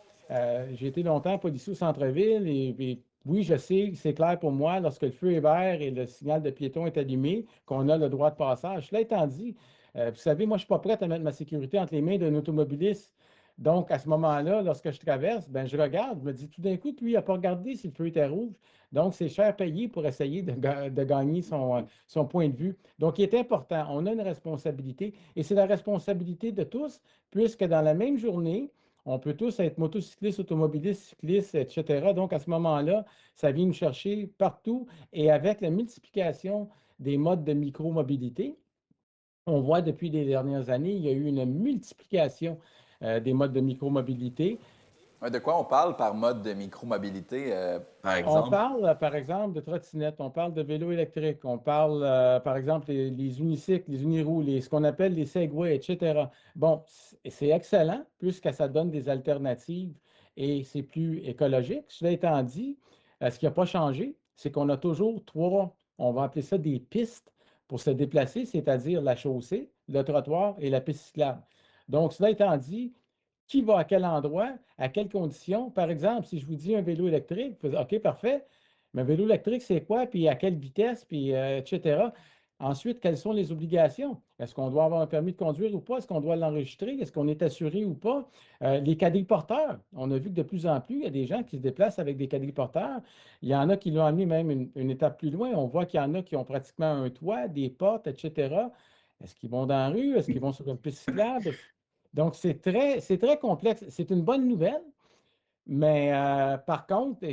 j'ai été longtemps policier au centre-ville et oui, je sais, c'est clair pour moi, lorsque le feu est vert et le signal de piéton est allumé, qu'on a le droit de passage. Cela étant dit, vous savez, moi, je ne suis pas prêt à mettre ma sécurité entre les mains d'un automobiliste. Donc, à ce moment-là, lorsque je traverse, ben, je regarde, je me dis tout d'un coup, lui, il n'a pas regardé si le feu était rouge. Donc, c'est cher payé pour essayer de gagner son point de vue. Donc, il est important. On a une responsabilité et c'est la responsabilité de tous, puisque dans la même journée, on peut tous être motocyclistes, automobilistes, cyclistes, etc. Donc, à ce moment-là, ça vient nous chercher partout. Et avec la multiplication des modes de micromobilité, on voit depuis les dernières années, il y a eu une multiplication des modes de micromobilité. De quoi on parle par mode de micromobilité, par On exemple? parle, par exemple, de trottinettes, on parle de vélo électrique, on parle, par exemple, les unicycles, les uniroues, ce qu'on appelle les Segway, etc. Bon, c'est excellent puisque ça donne des alternatives et c'est plus écologique. Cela étant dit, ce qui n'a pas changé, c'est qu'on a toujours trois, on va appeler ça des pistes pour se déplacer, c'est-à-dire la chaussée, le trottoir et la piste cyclable. Donc, cela étant dit, qui va à quel endroit, à quelles conditions. Par exemple, si je vous dis un vélo électrique, vous dites, OK, parfait, mais un vélo électrique, c'est quoi, puis à quelle vitesse, puis etc. Ensuite, quelles sont les obligations? Est-ce qu'on doit avoir un permis de conduire ou pas? Est-ce qu'on doit l'enregistrer? Est-ce qu'on est assuré ou pas? Les quadriporteurs, on a vu que de plus en plus, il y a des gens qui se déplacent avec des quadriporteurs. Il y en a qui l'ont amené même une étape plus loin. On voit qu'il y en a qui ont pratiquement un toit, des portes, etc. Est-ce qu'ils vont dans la rue? Est-ce qu'ils vont sur une piste cyclable? Donc, c'est très complexe. C'est une bonne nouvelle, mais par contre,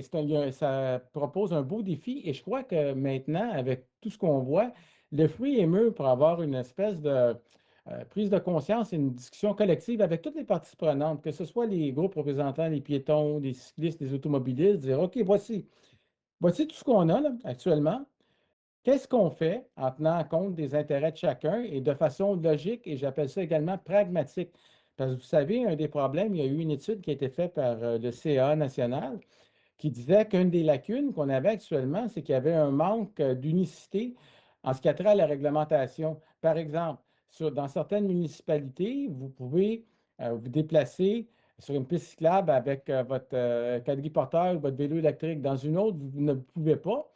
ça propose un beau défi et je crois que maintenant, avec tout ce qu'on voit, le fruit est mûr pour avoir une espèce de prise de conscience et une discussion collective avec toutes les parties prenantes, que ce soit les groupes représentant les piétons, les cyclistes, les automobilistes, dire, OK, voici tout ce qu'on a là, actuellement. Qu'est-ce qu'on fait en tenant compte des intérêts de chacun et de façon logique, et j'appelle ça également pragmatique? Parce que vous savez, un des problèmes, il y a eu une étude qui a été faite par le CA national qui disait qu'une des lacunes qu'on avait actuellement, c'est qu'il y avait un manque d'unicité en ce qui a trait à la réglementation. Par exemple, dans certaines municipalités, vous pouvez vous déplacer sur une piste cyclable avec votre quadriporteur ou votre vélo électrique. Dans une autre, vous ne pouvez pas.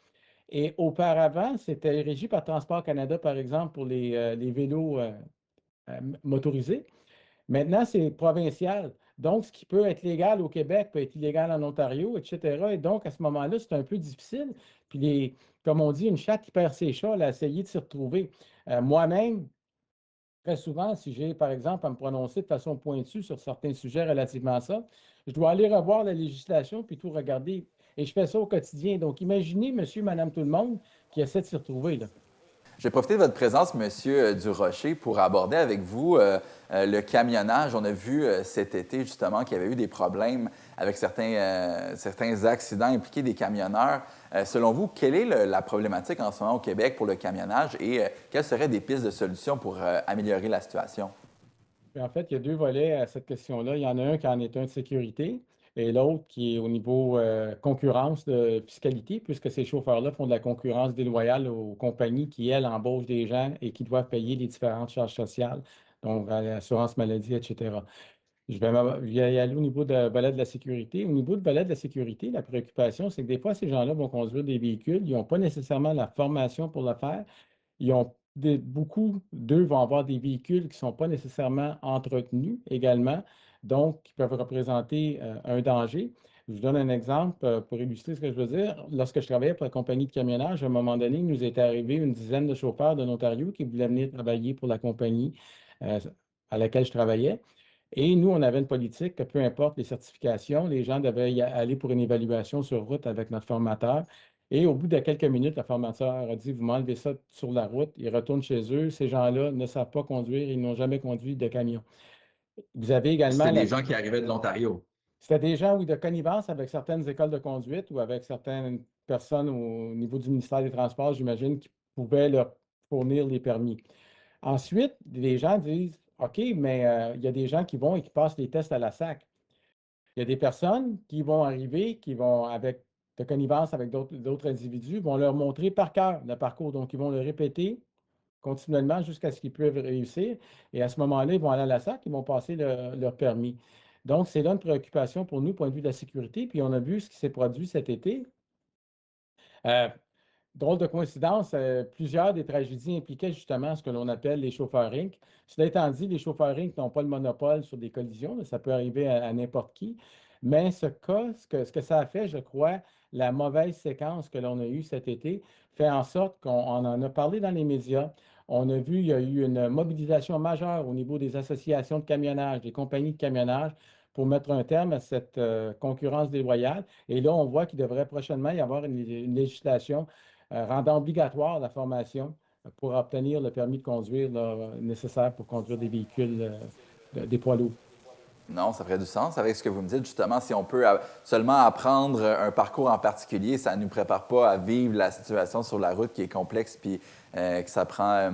Et auparavant, c'était régi par Transport Canada, par exemple, pour les vélos motorisés. Maintenant, c'est provincial. Donc, ce qui peut être légal au Québec peut être illégal en Ontario, etc. Et donc, à ce moment-là, c'est un peu difficile. Puis, comme on dit, une chatte qui perd ses chats, elle a essayé de s'y retrouver. Moi-même, très souvent, si j'ai, par exemple, à me prononcer de façon pointue sur certains sujets relativement à ça, je dois aller revoir la législation puis tout regarder. Et je fais ça au quotidien. Donc, imaginez, monsieur, madame, tout le monde qui essaie de s'y retrouver, là. Je vais profiter de votre présence, Monsieur Durocher, pour aborder avec vous le camionnage. On a vu cet été, justement, qu'il y avait eu des problèmes avec certains accidents impliqués des camionneurs. Selon vous, quelle est la problématique en ce moment au Québec pour le camionnage et quelles seraient des pistes de solutions pour améliorer la situation? Puis en fait, il y a deux volets à cette question-là. Il y en a un qui en est un de sécurité et l'autre qui est au niveau concurrence de fiscalité, puisque ces chauffeurs-là font de la concurrence déloyale aux compagnies qui, elles, embauchent des gens et qui doivent payer les différentes charges sociales, donc à l'assurance maladie, etc. Je vais y aller au niveau de volet de la sécurité. Au niveau de volet de la sécurité, la préoccupation, c'est que des fois, ces gens-là vont conduire des véhicules, ils n'ont pas nécessairement la formation pour le faire. Beaucoup d'eux vont avoir des véhicules qui ne sont pas nécessairement entretenus également, donc qui peuvent représenter un danger. Je vous donne un exemple pour illustrer ce que je veux dire. Lorsque je travaillais pour la compagnie de camionnage, à un moment donné, il nous est arrivé une dizaine de chauffeurs de l'Ontario qui voulaient venir travailler pour la compagnie euh, à laquelle je travaillais. Et nous, on avait une politique que peu importe les certifications, les gens devaient aller pour une évaluation sur route avec notre formateur. Et au bout de quelques minutes, le formateur a dit, vous m'enlevez ça sur la route, ils retournent chez eux. Ces gens-là ne savent pas conduire, ils n'ont jamais conduit de camion. Vous avez également C'était des gens qui arrivaient de l'Ontario. C'était des gens, oui, de connivence avec certaines écoles de conduite ou avec certaines personnes au niveau du ministère des Transports, j'imagine, qui pouvaient leur fournir les permis. Ensuite, les gens disent, OK, mais il y a des gens qui vont et qui passent les tests à la SAC. Il y a des personnes qui vont arriver, qui vont, avec de connivence avec d'autres individus, vont leur montrer par cœur le parcours. Donc, ils vont le répéter continuellement jusqu'à ce qu'ils puissent réussir. Et à ce moment-là, ils vont aller à la SAC, ils vont passer leur permis. Donc, c'est là une préoccupation pour nous, point de vue de la sécurité. Puis, on a vu ce qui s'est produit cet été. Euh, Drôle de coïncidence, plusieurs des tragédies impliquaient justement ce que l'on appelle les chauffeurs Inc. Cela étant dit, les chauffeurs Inc. n'ont pas le monopole sur des collisions, là, ça peut arriver à n'importe qui. Mais ce cas, ce que ça a fait, je crois, la mauvaise séquence que l'on a eue cet été, fait en sorte qu'on en a parlé dans les médias. On a vu, il y a eu une mobilisation majeure au niveau des associations de camionnage, des compagnies de camionnage, pour mettre un terme à cette concurrence déloyale. Et là, on voit qu'il devrait prochainement y avoir une législation rendant obligatoire la formation pour obtenir le permis de conduire là, nécessaire pour conduire des véhicules, des poids lourds. Non, ça ferait du sens avec ce que vous me dites. Justement, si on peut seulement apprendre un parcours en particulier, ça ne nous prépare pas à vivre la situation sur la route qui est complexe puis que ça prend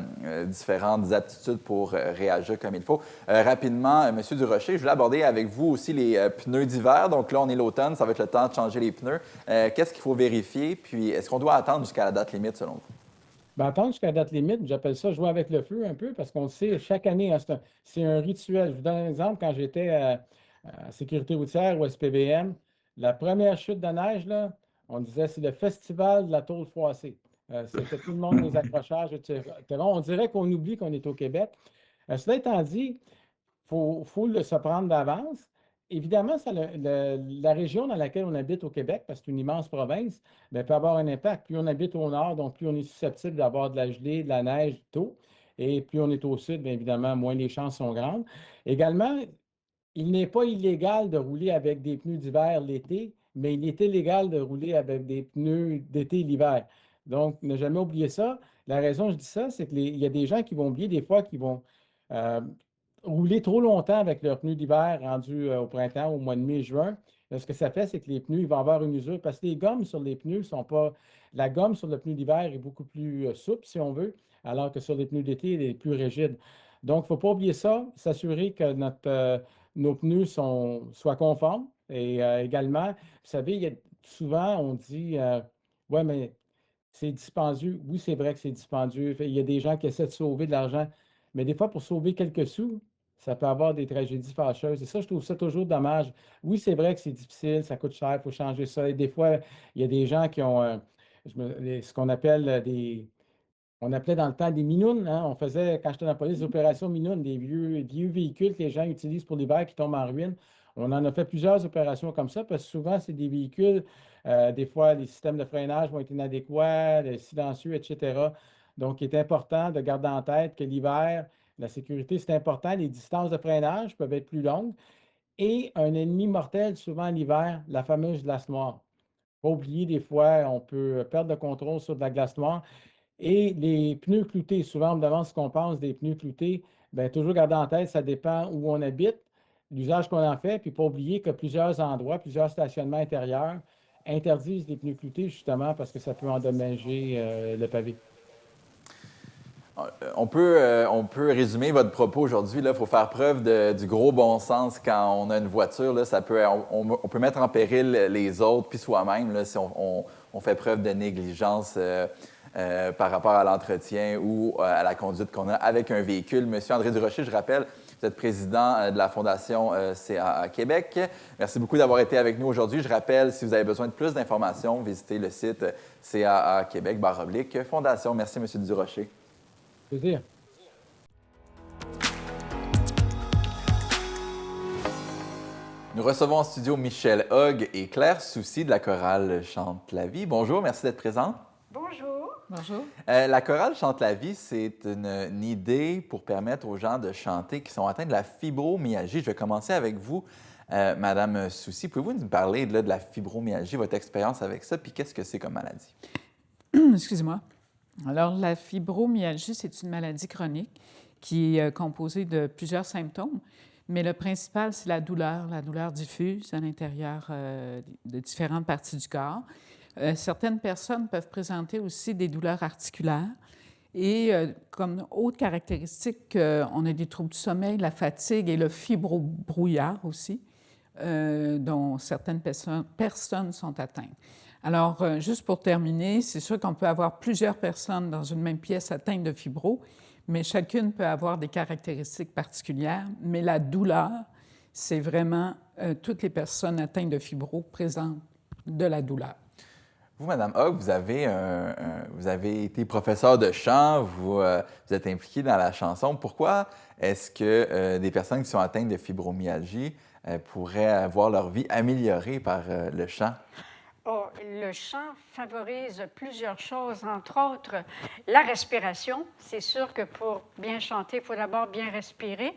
différentes aptitudes pour réagir comme il faut. Rapidement, M. Durocher, je voulais aborder avec vous aussi les pneus d'hiver. Donc là, on est l'automne, ça va être le temps de changer les pneus. Qu'est-ce qu'il faut vérifier? Puis est-ce qu'on doit attendre jusqu'à la date limite selon vous? Ben, attendre jusqu'à la date limite, j'appelle ça jouer avec le feu un peu parce qu'on le sait, chaque année, hein, c'est un rituel. Je vous donne un exemple. Quand j'étais à Sécurité routière ou SPVM, la première chute de neige, là, on disait c'est le festival de la tôle froissée. C'était tout le monde, les accrochages, etc. On dirait qu'on oublie qu'on est au Québec. Cela étant dit, faut se prendre d'avance. Évidemment, la région dans laquelle on habite au Québec, parce que c'est une immense province, bien, peut avoir un impact. Plus on habite au nord, donc plus on est susceptible d'avoir de la gelée, de la neige tôt. Et plus on est au sud, bien évidemment, moins les chances sont grandes. Également, il n'est pas illégal de rouler avec des pneus d'hiver l'été, mais il est illégal de rouler avec des pneus d'été l'hiver. Donc, ne jamais oublier ça. La raison que je dis ça, c'est qu'il y a des gens qui vont oublier des fois qui vont euh, rouler trop longtemps avec leurs pneus d'hiver rendus au printemps, au mois de mai, juin. Là, ce que ça fait, c'est que les pneus, ils vont avoir une usure parce que les gommes sur les pneus sont pas. La gomme sur le pneu d'hiver est beaucoup plus souple, si on veut, alors que sur les pneus d'été, elle est plus rigide. Donc, il ne faut pas oublier ça, s'assurer que nos pneus soient conformes. Et également, vous savez, souvent, on dit ouais, mais c'est dispendieux. Oui, c'est vrai que c'est dispendieux. Il y a des gens qui essaient de sauver de l'argent. Mais des fois, pour sauver quelques sous, ça peut avoir des tragédies fâcheuses. Et ça, je trouve ça toujours dommage. Oui, c'est vrai que c'est difficile, ça coûte cher, il faut changer ça. Et des fois, il y a des gens qui ont ce qu'on appelle on appelait dans le temps des minounes, hein. On faisait, quand j'étais dans la police, des opérations minounes, des vieux véhicules que les gens utilisent pour l'hiver qui tombent en ruine. On en a fait plusieurs opérations comme ça parce que souvent, c'est des véhicules, des fois, les systèmes de freinage vont être inadéquats, silencieux, etc. Donc, il est important de garder en tête que l'hiver, la sécurité, c'est important. Les distances de freinage peuvent être plus longues. Et un ennemi mortel, souvent l'hiver, la fameuse glace noire. Pas oublier, des fois, on peut perdre le contrôle sur de la glace noire. Et les pneus cloutés, souvent on me demande ce qu'on pense des pneus cloutés. Bien, toujours garder en tête, ça dépend où on habite, l'usage qu'on en fait, puis pas oublier que plusieurs endroits, plusieurs stationnements intérieurs interdisent les pneus cloutés justement parce que ça peut endommager le pavé. On peut résumer votre propos aujourd'hui. Il faut faire preuve du gros bon sens quand on a une voiture. Là, on peut mettre en péril les autres puis soi-même là, si on fait preuve de négligence par rapport à l'entretien ou à la conduite qu'on a avec un véhicule. Monsieur André Durocher, je rappelle, vous êtes président de la Fondation CAA Québec. Merci beaucoup d'avoir été avec nous aujourd'hui. Je rappelle, si vous avez besoin de plus d'informations, visitez le site CAA Québec/Fondation. Merci, Monsieur Durocher. Plaisir. Nous recevons en studio Michèle Hogg et Claire Soucy de la chorale Chante la vie. Bonjour, merci d'être présente. Bonjour. Bonjour. La chorale Chante la vie, c'est une idée pour permettre aux gens de chanter qui sont atteints de la fibromyalgie. Je vais commencer avec vous, Madame Soucy. Pouvez-vous nous parler de la fibromyalgie, votre expérience avec ça, puis qu'est-ce que c'est comme maladie? Excusez-moi. Alors, la fibromyalgie, c'est une maladie chronique qui est composée de plusieurs symptômes, mais le principal, c'est la douleur diffuse à l'intérieur de différentes parties du corps. Certaines personnes peuvent présenter aussi des douleurs articulaires et comme autre caractéristique, on a des troubles du sommeil, la fatigue et le fibrobrouillard aussi, dont certaines personnes sont atteintes. Alors, juste pour terminer, c'est sûr qu'on peut avoir plusieurs personnes dans une même pièce atteintes de fibro, mais chacune peut avoir des caractéristiques particulières. Mais la douleur, c'est vraiment toutes les personnes atteintes de fibro présentent de la douleur. Vous, Madame Hogg, vous avez été professeur de chant, vous êtes impliquée dans la chanson. Pourquoi est-ce que des personnes qui sont atteintes de fibromyalgie pourraient avoir leur vie améliorée par le chant? Oh, le chant favorise plusieurs choses, entre autres la respiration. C'est sûr que pour bien chanter, il faut d'abord bien respirer.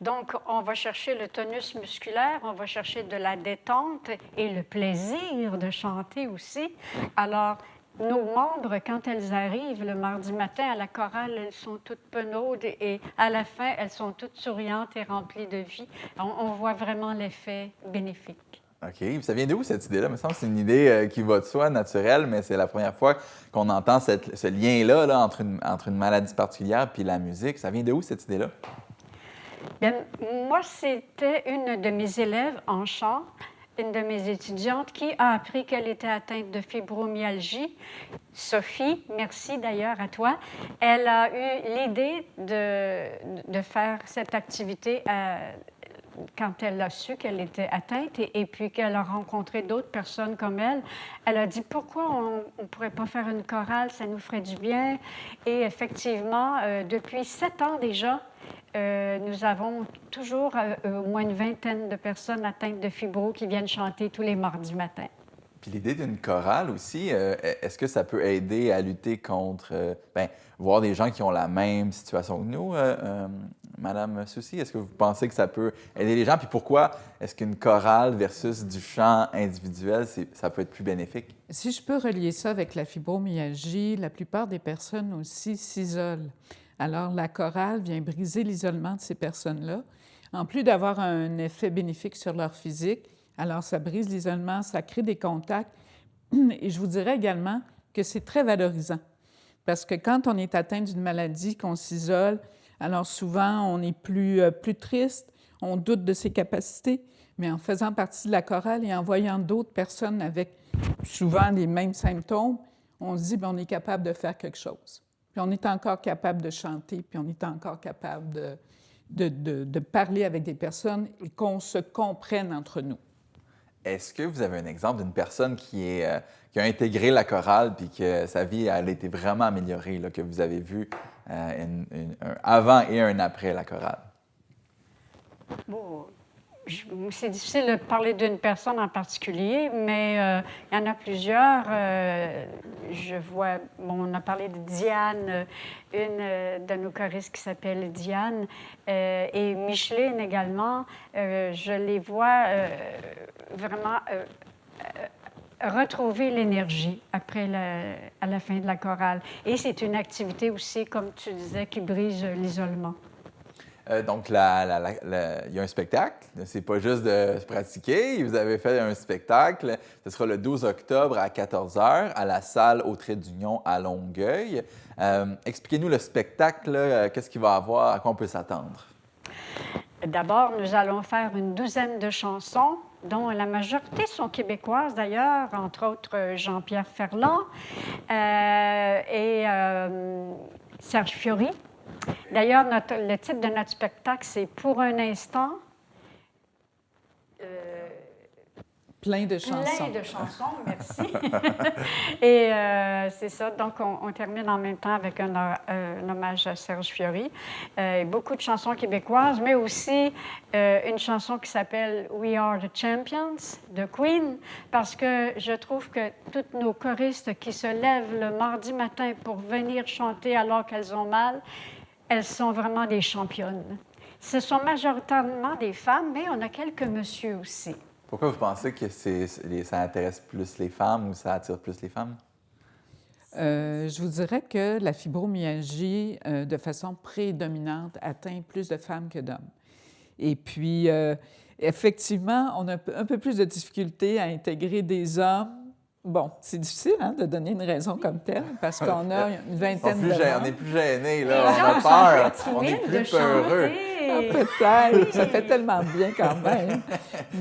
Donc, on va chercher le tonus musculaire, on va chercher de la détente et le plaisir de chanter aussi. Alors, nos membres, quand elles arrivent le mardi matin à la chorale, elles sont toutes penaudes et à la fin, elles sont toutes souriantes et remplies de vie. On voit vraiment l'effet bénéfique. OK. Ça vient d'où, cette idée-là? Il me semble que c'est une idée qui va de soi, naturelle, mais c'est la première fois qu'on entend ce lien-là là, entre une maladie particulière puis la musique. Ça vient d'où, cette idée-là? Bien, moi, c'était une de mes élèves en chant, une de mes étudiantes qui a appris qu'elle était atteinte de fibromyalgie. Sophie, merci d'ailleurs à toi. Elle a eu l'idée de faire cette activité quand elle a su qu'elle était atteinte et puis qu'elle a rencontré d'autres personnes comme elle a dit pourquoi on ne pourrait pas faire une chorale, ça nous ferait du bien. Et effectivement, depuis 7 ans déjà, nous avons toujours au moins une vingtaine de personnes atteintes de fibro qui viennent chanter tous les mardis matins. Puis l'idée d'une chorale aussi, est-ce que ça peut aider à lutter contre, voir des gens qui ont la même situation que nous, Madame Soucy? Est-ce que vous pensez que ça peut aider les gens? Puis pourquoi est-ce qu'une chorale versus du chant individuel, ça peut être plus bénéfique? Si je peux relier ça avec la fibromyalgie, la plupart des personnes aussi s'isolent. Alors, la chorale vient briser l'isolement de ces personnes-là. En plus d'avoir un effet bénéfique sur leur physique, alors ça brise l'isolement, ça crée des contacts. Et je vous dirais également que c'est très valorisant. Parce que quand on est atteint d'une maladie, qu'on s'isole, alors souvent on est plus triste, on doute de ses capacités. Mais en faisant partie de la chorale et en voyant d'autres personnes avec souvent les mêmes symptômes, on se dit bien, on est capable de faire quelque chose. Puis on est encore capable de chanter, puis on est encore capable de parler avec des personnes et qu'on se comprenne entre nous. Est-ce que vous avez un exemple d'une personne qui a intégré la chorale puis que sa vie a été vraiment améliorée, là, que vous avez vu un avant et un après la chorale? Bon, c'est difficile de parler d'une personne en particulier, mais il y en a plusieurs. Je vois, on a parlé de Diane, une de nos choristes qui s'appelle Diane, et Micheline également. Je les vois vraiment retrouver l'énergie à la fin de la chorale. Et c'est une activité aussi, comme tu disais, qui brise l'isolement. Donc, il y a un spectacle. C'est pas juste de se pratiquer. Vous avez fait un spectacle. Ce sera le 12 octobre à 14 h à la salle au Trait d'Union à Longueuil. Expliquez-nous le spectacle. Qu'est-ce qu'il va avoir? À quoi on peut s'attendre? D'abord, nous allons faire une douzaine de chansons, dont la majorité sont québécoises d'ailleurs, entre autres Jean-Pierre Ferland et Serge Fiori. D'ailleurs, le titre de notre spectacle, c'est « Pour un instant ». Plein de chansons. Plein de chansons, merci. Et c'est ça, donc on termine en même temps avec un hommage à Serge Fiori. Beaucoup de chansons québécoises, mais aussi une chanson qui s'appelle « We Are the Champions » de Queen, parce que je trouve que toutes nos choristes qui se lèvent le mardi matin pour venir chanter alors qu'elles ont mal, elles sont vraiment des championnes. Ce sont majoritairement des femmes, mais on a quelques messieurs aussi. Pourquoi vous pensez que ça intéresse plus les femmes ou ça attire plus les femmes? Je vous dirais que la fibromyalgie, de façon prédominante, atteint plus de femmes que d'hommes. Et puis, effectivement, on a un peu plus de difficulté à intégrer des hommes. Bon, c'est difficile de donner une raison comme telle, parce qu'on a une vingtaine de On n'est plus gênés, là. On a peur. On est plus peureux. Ah, peut-être. Ça fait tellement bien quand même.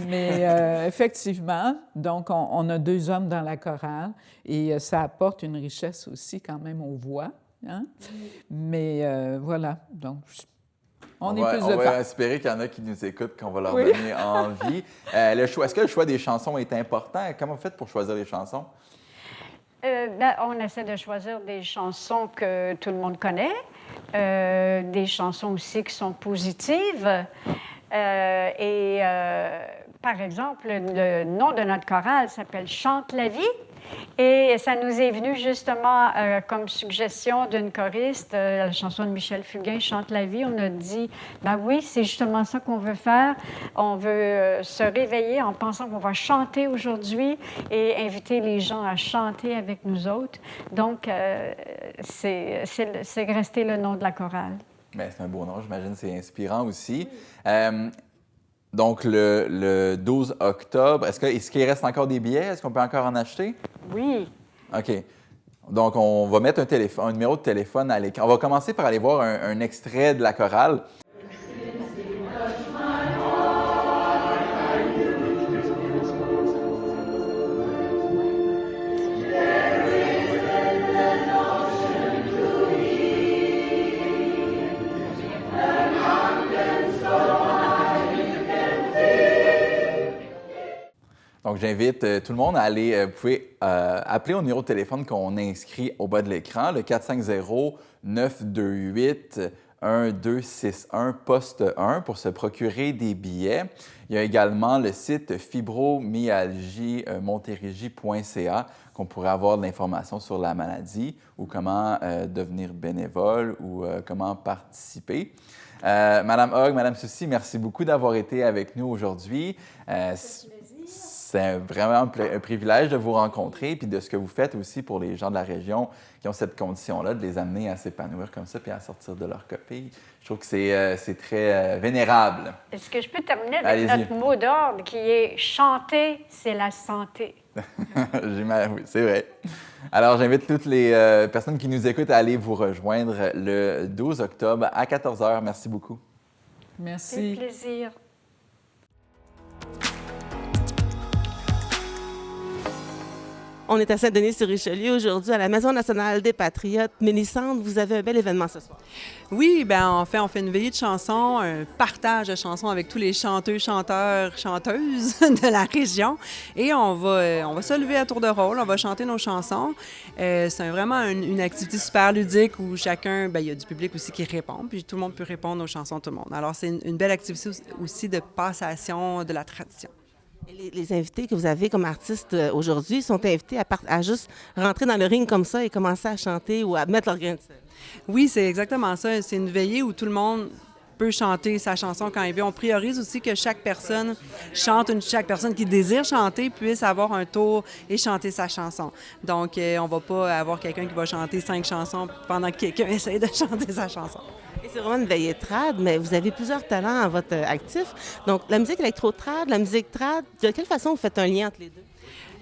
Mais effectivement, donc, on a 2 hommes dans la chorale et ça apporte une richesse aussi quand même aux voix. Hein? Mais voilà, donc... On va espérer qu'il y en a qui nous écoutent, qu'on va leur donner envie. Est-ce que le choix des chansons est important? Comment vous faites pour choisir les chansons? On essaie de choisir des chansons que tout le monde connaît, des chansons aussi qui sont positives. Par exemple, le nom de notre chorale s'appelle « Chante la vie ». Et ça nous est venu justement comme suggestion d'une choriste, la chanson de Michel Fugain, « Chante la vie ». On a dit, ben oui, c'est justement ça qu'on veut faire. On veut se réveiller en pensant qu'on va chanter aujourd'hui et inviter les gens à chanter avec nous autres. Donc, c'est resté le nom de la chorale. Bien, c'est un beau nom, j'imagine, c'est inspirant aussi. Donc, le 12 octobre, est-ce qu'il reste encore des billets? Est-ce qu'on peut encore en acheter? Oui. OK. Donc, on va mettre un numéro de téléphone à l'écran. On va commencer par aller voir un extrait de la chorale. Donc, j'invite tout le monde à aller, vous pouvez appeler au numéro de téléphone qu'on inscrit au bas de l'écran, le 450-928-1261, poste 1, pour se procurer des billets. Il y a également le site fibromyalgie-montérégie.ca qu'on pourrait avoir de l'information sur la maladie ou comment devenir bénévole ou comment participer. Madame Hogg, Madame Soucy, merci beaucoup d'avoir été avec nous aujourd'hui. C'est vraiment un privilège de vous rencontrer puis de ce que vous faites aussi pour les gens de la région qui ont cette condition-là, de les amener à s'épanouir comme ça puis à sortir de leur coquille. Je trouve que c'est très vénérable. Est-ce que je peux terminer avec notre mot d'ordre qui est « chanter, c'est la santé ». Oui, c'est vrai. Alors, j'invite toutes les personnes qui nous écoutent à aller vous rejoindre le 12 octobre à 14 h. Merci beaucoup. Merci. C'est un plaisir. On est à Saint-Denis-sur-Richelieu aujourd'hui à la Maison nationale des Patriotes. Mélissande, vous avez un bel événement ce soir. Oui, bien en fait, on fait une veillée de chansons, un partage de chansons avec tous les chanteurs, chanteuses de la région. Et on va se lever à tour de rôle, on va chanter nos chansons. C'est vraiment une activité super ludique où chacun, bien, il y a du public aussi qui répond, puis tout le monde peut répondre aux chansons de tout le monde. Alors, c'est une belle activité aussi de passation de la tradition. Les invités que vous avez comme artistes aujourd'hui sont invités à juste rentrer dans le ring comme ça et commencer à chanter ou à mettre leur grain de sel. Oui, c'est exactement ça. C'est une veillée où tout le monde peut chanter sa chanson quand il veut. On priorise aussi que chaque personne chante, chaque personne qui désire chanter puisse avoir un tour et chanter sa chanson. Donc, on va pas avoir quelqu'un qui va chanter 5 chansons pendant que quelqu'un essaie de chanter sa chanson. Et c'est vraiment une veillée trad, mais vous avez plusieurs talents à votre actif. Donc, la musique électro-trad, la musique trad, de quelle façon vous faites un lien entre les deux?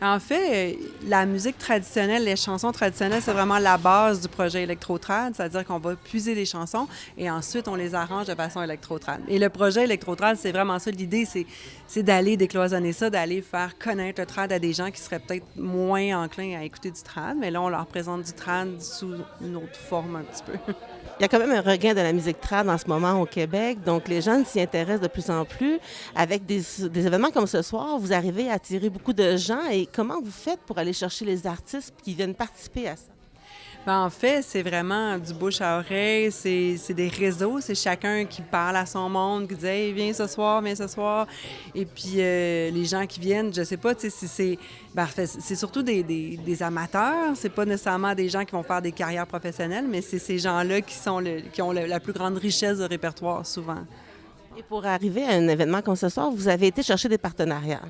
En fait, la musique traditionnelle, les chansons traditionnelles, c'est vraiment la base du projet électro-trad, c'est-à-dire qu'on va puiser des chansons et ensuite on les arrange de façon électro-trad. Et le projet électro-trad, c'est vraiment ça. L'idée, c'est d'aller décloisonner ça, d'aller faire connaître le trad à des gens qui seraient peut-être moins enclins à écouter du trad, mais là, on leur présente du trad sous une autre forme un petit peu. Il y a quand même un regain de la musique trad en ce moment au Québec, donc les jeunes s'y intéressent de plus en plus. Avec des événements comme ce soir, vous arrivez à attirer beaucoup de gens. Et comment vous faites pour aller chercher les artistes qui viennent participer à ça? Bien, en fait, c'est vraiment du bouche à oreille, c'est des réseaux, c'est chacun qui parle à son monde, qui dit « Hey, viens ce soir, viens ce soir ». Et puis, les gens qui viennent, je sais pas, tu sais, si c'est... Ben, en fait, c'est surtout des amateurs, c'est pas nécessairement des gens qui vont faire des carrières professionnelles, mais c'est ces gens-là qui ont la plus grande richesse de répertoire, souvent. Et pour arriver à un événement comme ce soir, vous avez été chercher des partenariats.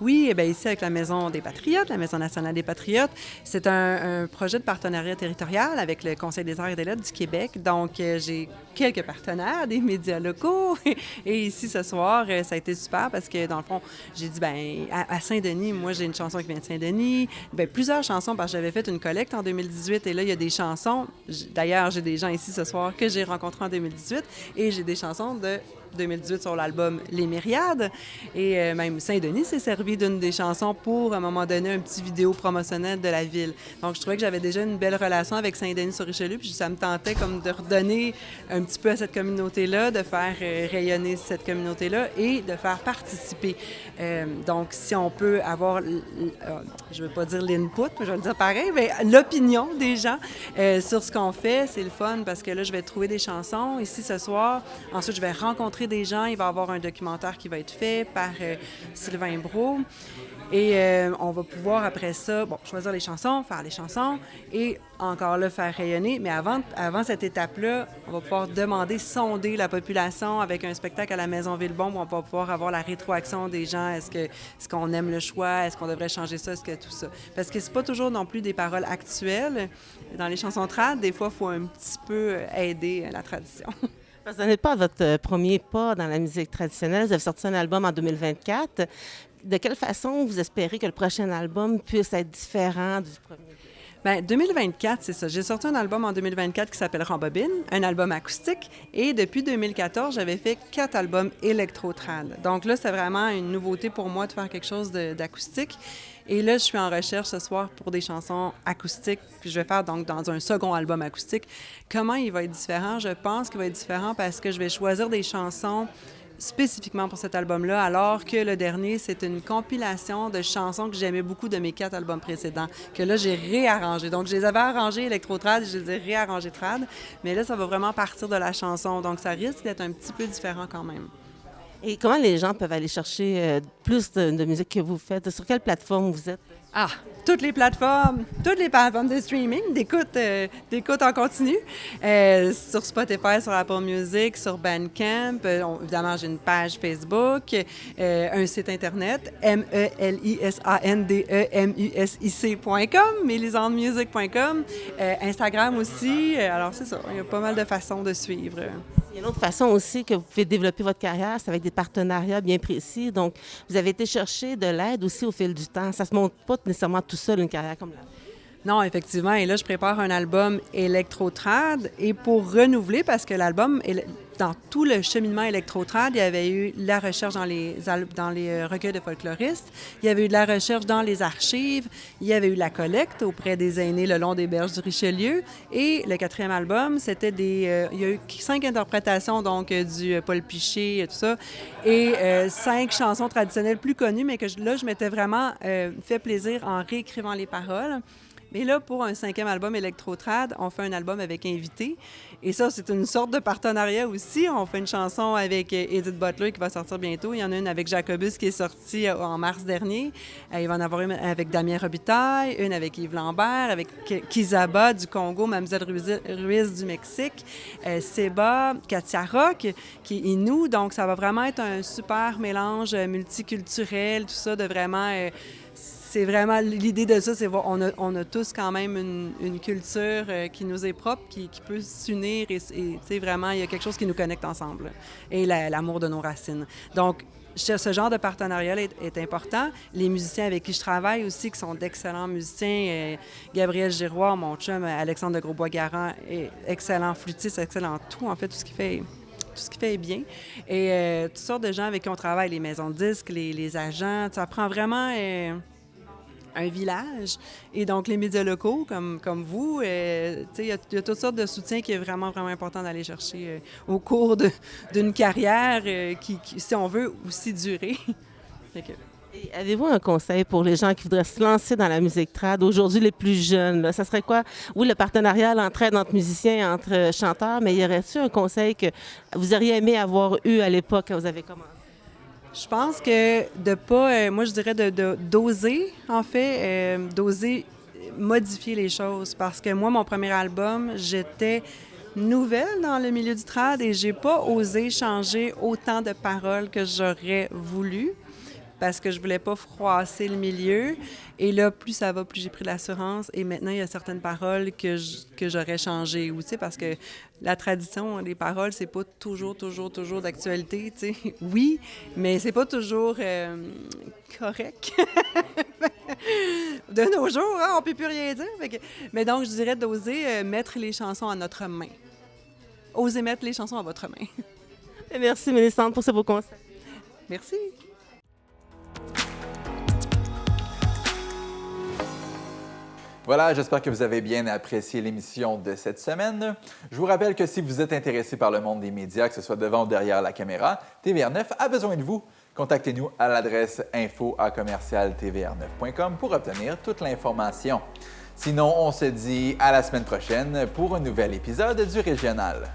Oui, bien ici avec la Maison des Patriotes, la Maison nationale des Patriotes, c'est un projet de partenariat territorial avec le Conseil des arts et des lettres du Québec. Donc, j'ai quelques partenaires, des médias locaux. Et ici, ce soir, ça a été super parce que, dans le fond, j'ai dit, bien, à Saint-Denis, moi, j'ai une chanson qui vient de Saint-Denis. Bien, plusieurs chansons, parce que j'avais fait une collecte en 2018 et là, il y a des chansons. D'ailleurs, j'ai des gens ici ce soir que j'ai rencontrés en 2018 et j'ai des chansons de 2018 sur l'album Les Myriades. Et même Saint-Denis s'est servi d'une des chansons pour, à un moment donné, un petit vidéo promotionnel de la ville. Donc, je trouvais que j'avais déjà une belle relation avec Saint-Denis-sur-Richelieu, puis ça me tentait comme de redonner un petit peu à cette communauté-là, de faire rayonner cette communauté-là et de faire participer. Donc, si on peut avoir, je ne veux pas dire l'input, mais je vais le dire pareil, mais l'opinion des gens sur ce qu'on fait, c'est le fun parce que là, je vais trouver des chansons ici ce soir. Ensuite, je vais rencontrer des gens. Il va y avoir un documentaire qui va être fait par Sylvain Brault. Et on va pouvoir, après ça, choisir les chansons, faire les chansons et encore là, faire rayonner. Mais avant cette étape-là, on va pouvoir sonder la population avec un spectacle à la Maison Villebon où on va pouvoir avoir la rétroaction des gens. Est-ce qu'on aime le choix? Est-ce qu'on devrait changer ça? Est-ce que tout ça? Parce que c'est pas toujours non plus des paroles actuelles. Dans les chansons trad, des fois, il faut un petit peu aider la tradition. Parce que ce n'est pas votre premier pas dans la musique traditionnelle. Vous avez sorti un album en 2024. De quelle façon vous espérez que le prochain album puisse être différent du premier? Bien, 2024, c'est ça. J'ai sorti un album en 2024 qui s'appelle Rembobine, un album acoustique. Et depuis 2014, j'avais fait 4 albums électro-trad. Donc là, c'est vraiment une nouveauté pour moi de faire quelque chose d'acoustique. Et là, je suis en recherche ce soir pour des chansons acoustiques. Puis je vais faire donc dans un second album acoustique. Comment il va être différent? Je pense qu'il va être différent parce que je vais choisir des chansons spécifiquement pour cet album-là, alors que le dernier, c'est une compilation de chansons que j'aimais beaucoup de mes 4 albums précédents, que là, j'ai réarrangé. Donc, je les avais arrangés électro-trad, je les ai réarrangés trad, mais là, ça va vraiment partir de la chanson. Donc, ça risque d'être un petit peu différent quand même. Et comment les gens peuvent aller chercher plus de musique que vous faites? Sur quelle plateforme vous êtes? Ah, toutes les plateformes de streaming, d'écoute en continu. Sur Spotify, sur Apple Music, sur Bandcamp. Évidemment, j'ai une page Facebook, un site Internet, melisandmusic.com, melisandmusic.com, Instagram aussi. Alors, c'est ça, il y a pas mal de façons de suivre. Il y a une autre façon aussi que vous pouvez développer votre carrière, c'est avec des partenariats bien précis. Donc, vous avez été chercher de l'aide aussi au fil du temps. Ça ne se monte pas nécessairement tout seul, une carrière comme la vôtre. Non, effectivement. Et là, je prépare un album électro-trad. Et pour renouveler, parce que l'album, dans tout le cheminement électro-trad, il y avait eu la recherche dans les recueils de folkloristes, il y avait eu de la recherche dans les archives, il y avait eu la collecte auprès des aînés le long des berges du Richelieu. Et le 4e album, c'était il y a eu 5 interprétations, donc du Paul Piché et tout ça, et 5 chansons traditionnelles plus connues, mais que là, je m'étais vraiment fait plaisir en réécrivant les paroles. Et là, pour un 5e album électro-trad, on fait un album avec invité. Et ça, c'est une sorte de partenariat aussi. On fait une chanson avec Edith Butler qui va sortir bientôt. Il y en a une avec Jacobus qui est sortie en mars dernier. Il va en avoir une avec Damien Robitaille, une avec Yves Lambert, avec Kizaba du Congo, Mamzelle Ruiz du Mexique, Seba, Katia Rock, qui est Inou. Donc, ça va vraiment être un super mélange multiculturel, tout ça, de vraiment... c'est vraiment l'idée de ça, c'est on a tous quand même une culture qui nous est propre, qui peut s'unir et vraiment, il y a quelque chose qui nous connecte ensemble et l'amour de nos racines. Donc, ce genre de partenariat est important. Les musiciens avec qui je travaille aussi, qui sont d'excellents musiciens, Gabriel Giroir, mon chum, Alexandre de Grosbois-Garand, est excellent flûtiste, excellent tout, en fait, tout ce qu'il fait est bien. Et toutes sortes de gens avec qui on travaille, les maisons de disques, les agents, ça prend vraiment... un village. Et donc, les médias locaux, comme vous, il y a toutes sortes de soutiens qui est vraiment, vraiment important d'aller chercher au cours d'une carrière qui, si on veut, aussi durer. Et avez-vous un conseil pour les gens qui voudraient se lancer dans la musique trad, aujourd'hui les plus jeunes? Là? Ça serait quoi? Oui, le partenariat, l'entraide entre musiciens, entre chanteurs, mais y aurait-il un conseil que vous auriez aimé avoir eu à l'époque quand vous avez commencé? Je pense que de pas, moi je dirais d'oser, en fait, d'oser modifier les choses. Parce que moi, mon premier album, j'étais nouvelle dans le milieu du trad et j'ai pas osé changer autant de paroles que j'aurais voulu parce que je voulais pas froisser le milieu. Et là, plus ça va, plus j'ai pris l'assurance. Et maintenant, il y a certaines paroles que j'aurais changées aussi parce que la tradition, les paroles, c'est pas toujours d'actualité, tu sais. Oui, mais c'est pas toujours correct. De nos jours, hein, on peut plus rien dire. Mais donc, je dirais d'oser mettre les chansons à notre main. Osez mettre les chansons à votre main. Et merci, Mélissandre, pour ce beau conseil. Merci. Voilà, j'espère que vous avez bien apprécié l'émission de cette semaine. Je vous rappelle que si vous êtes intéressé par le monde des médias, que ce soit devant ou derrière la caméra, TVR9 a besoin de vous. Contactez-nous à l'adresse info@tvr9.com pour obtenir toute l'information. Sinon, on se dit à la semaine prochaine pour un nouvel épisode du Régional.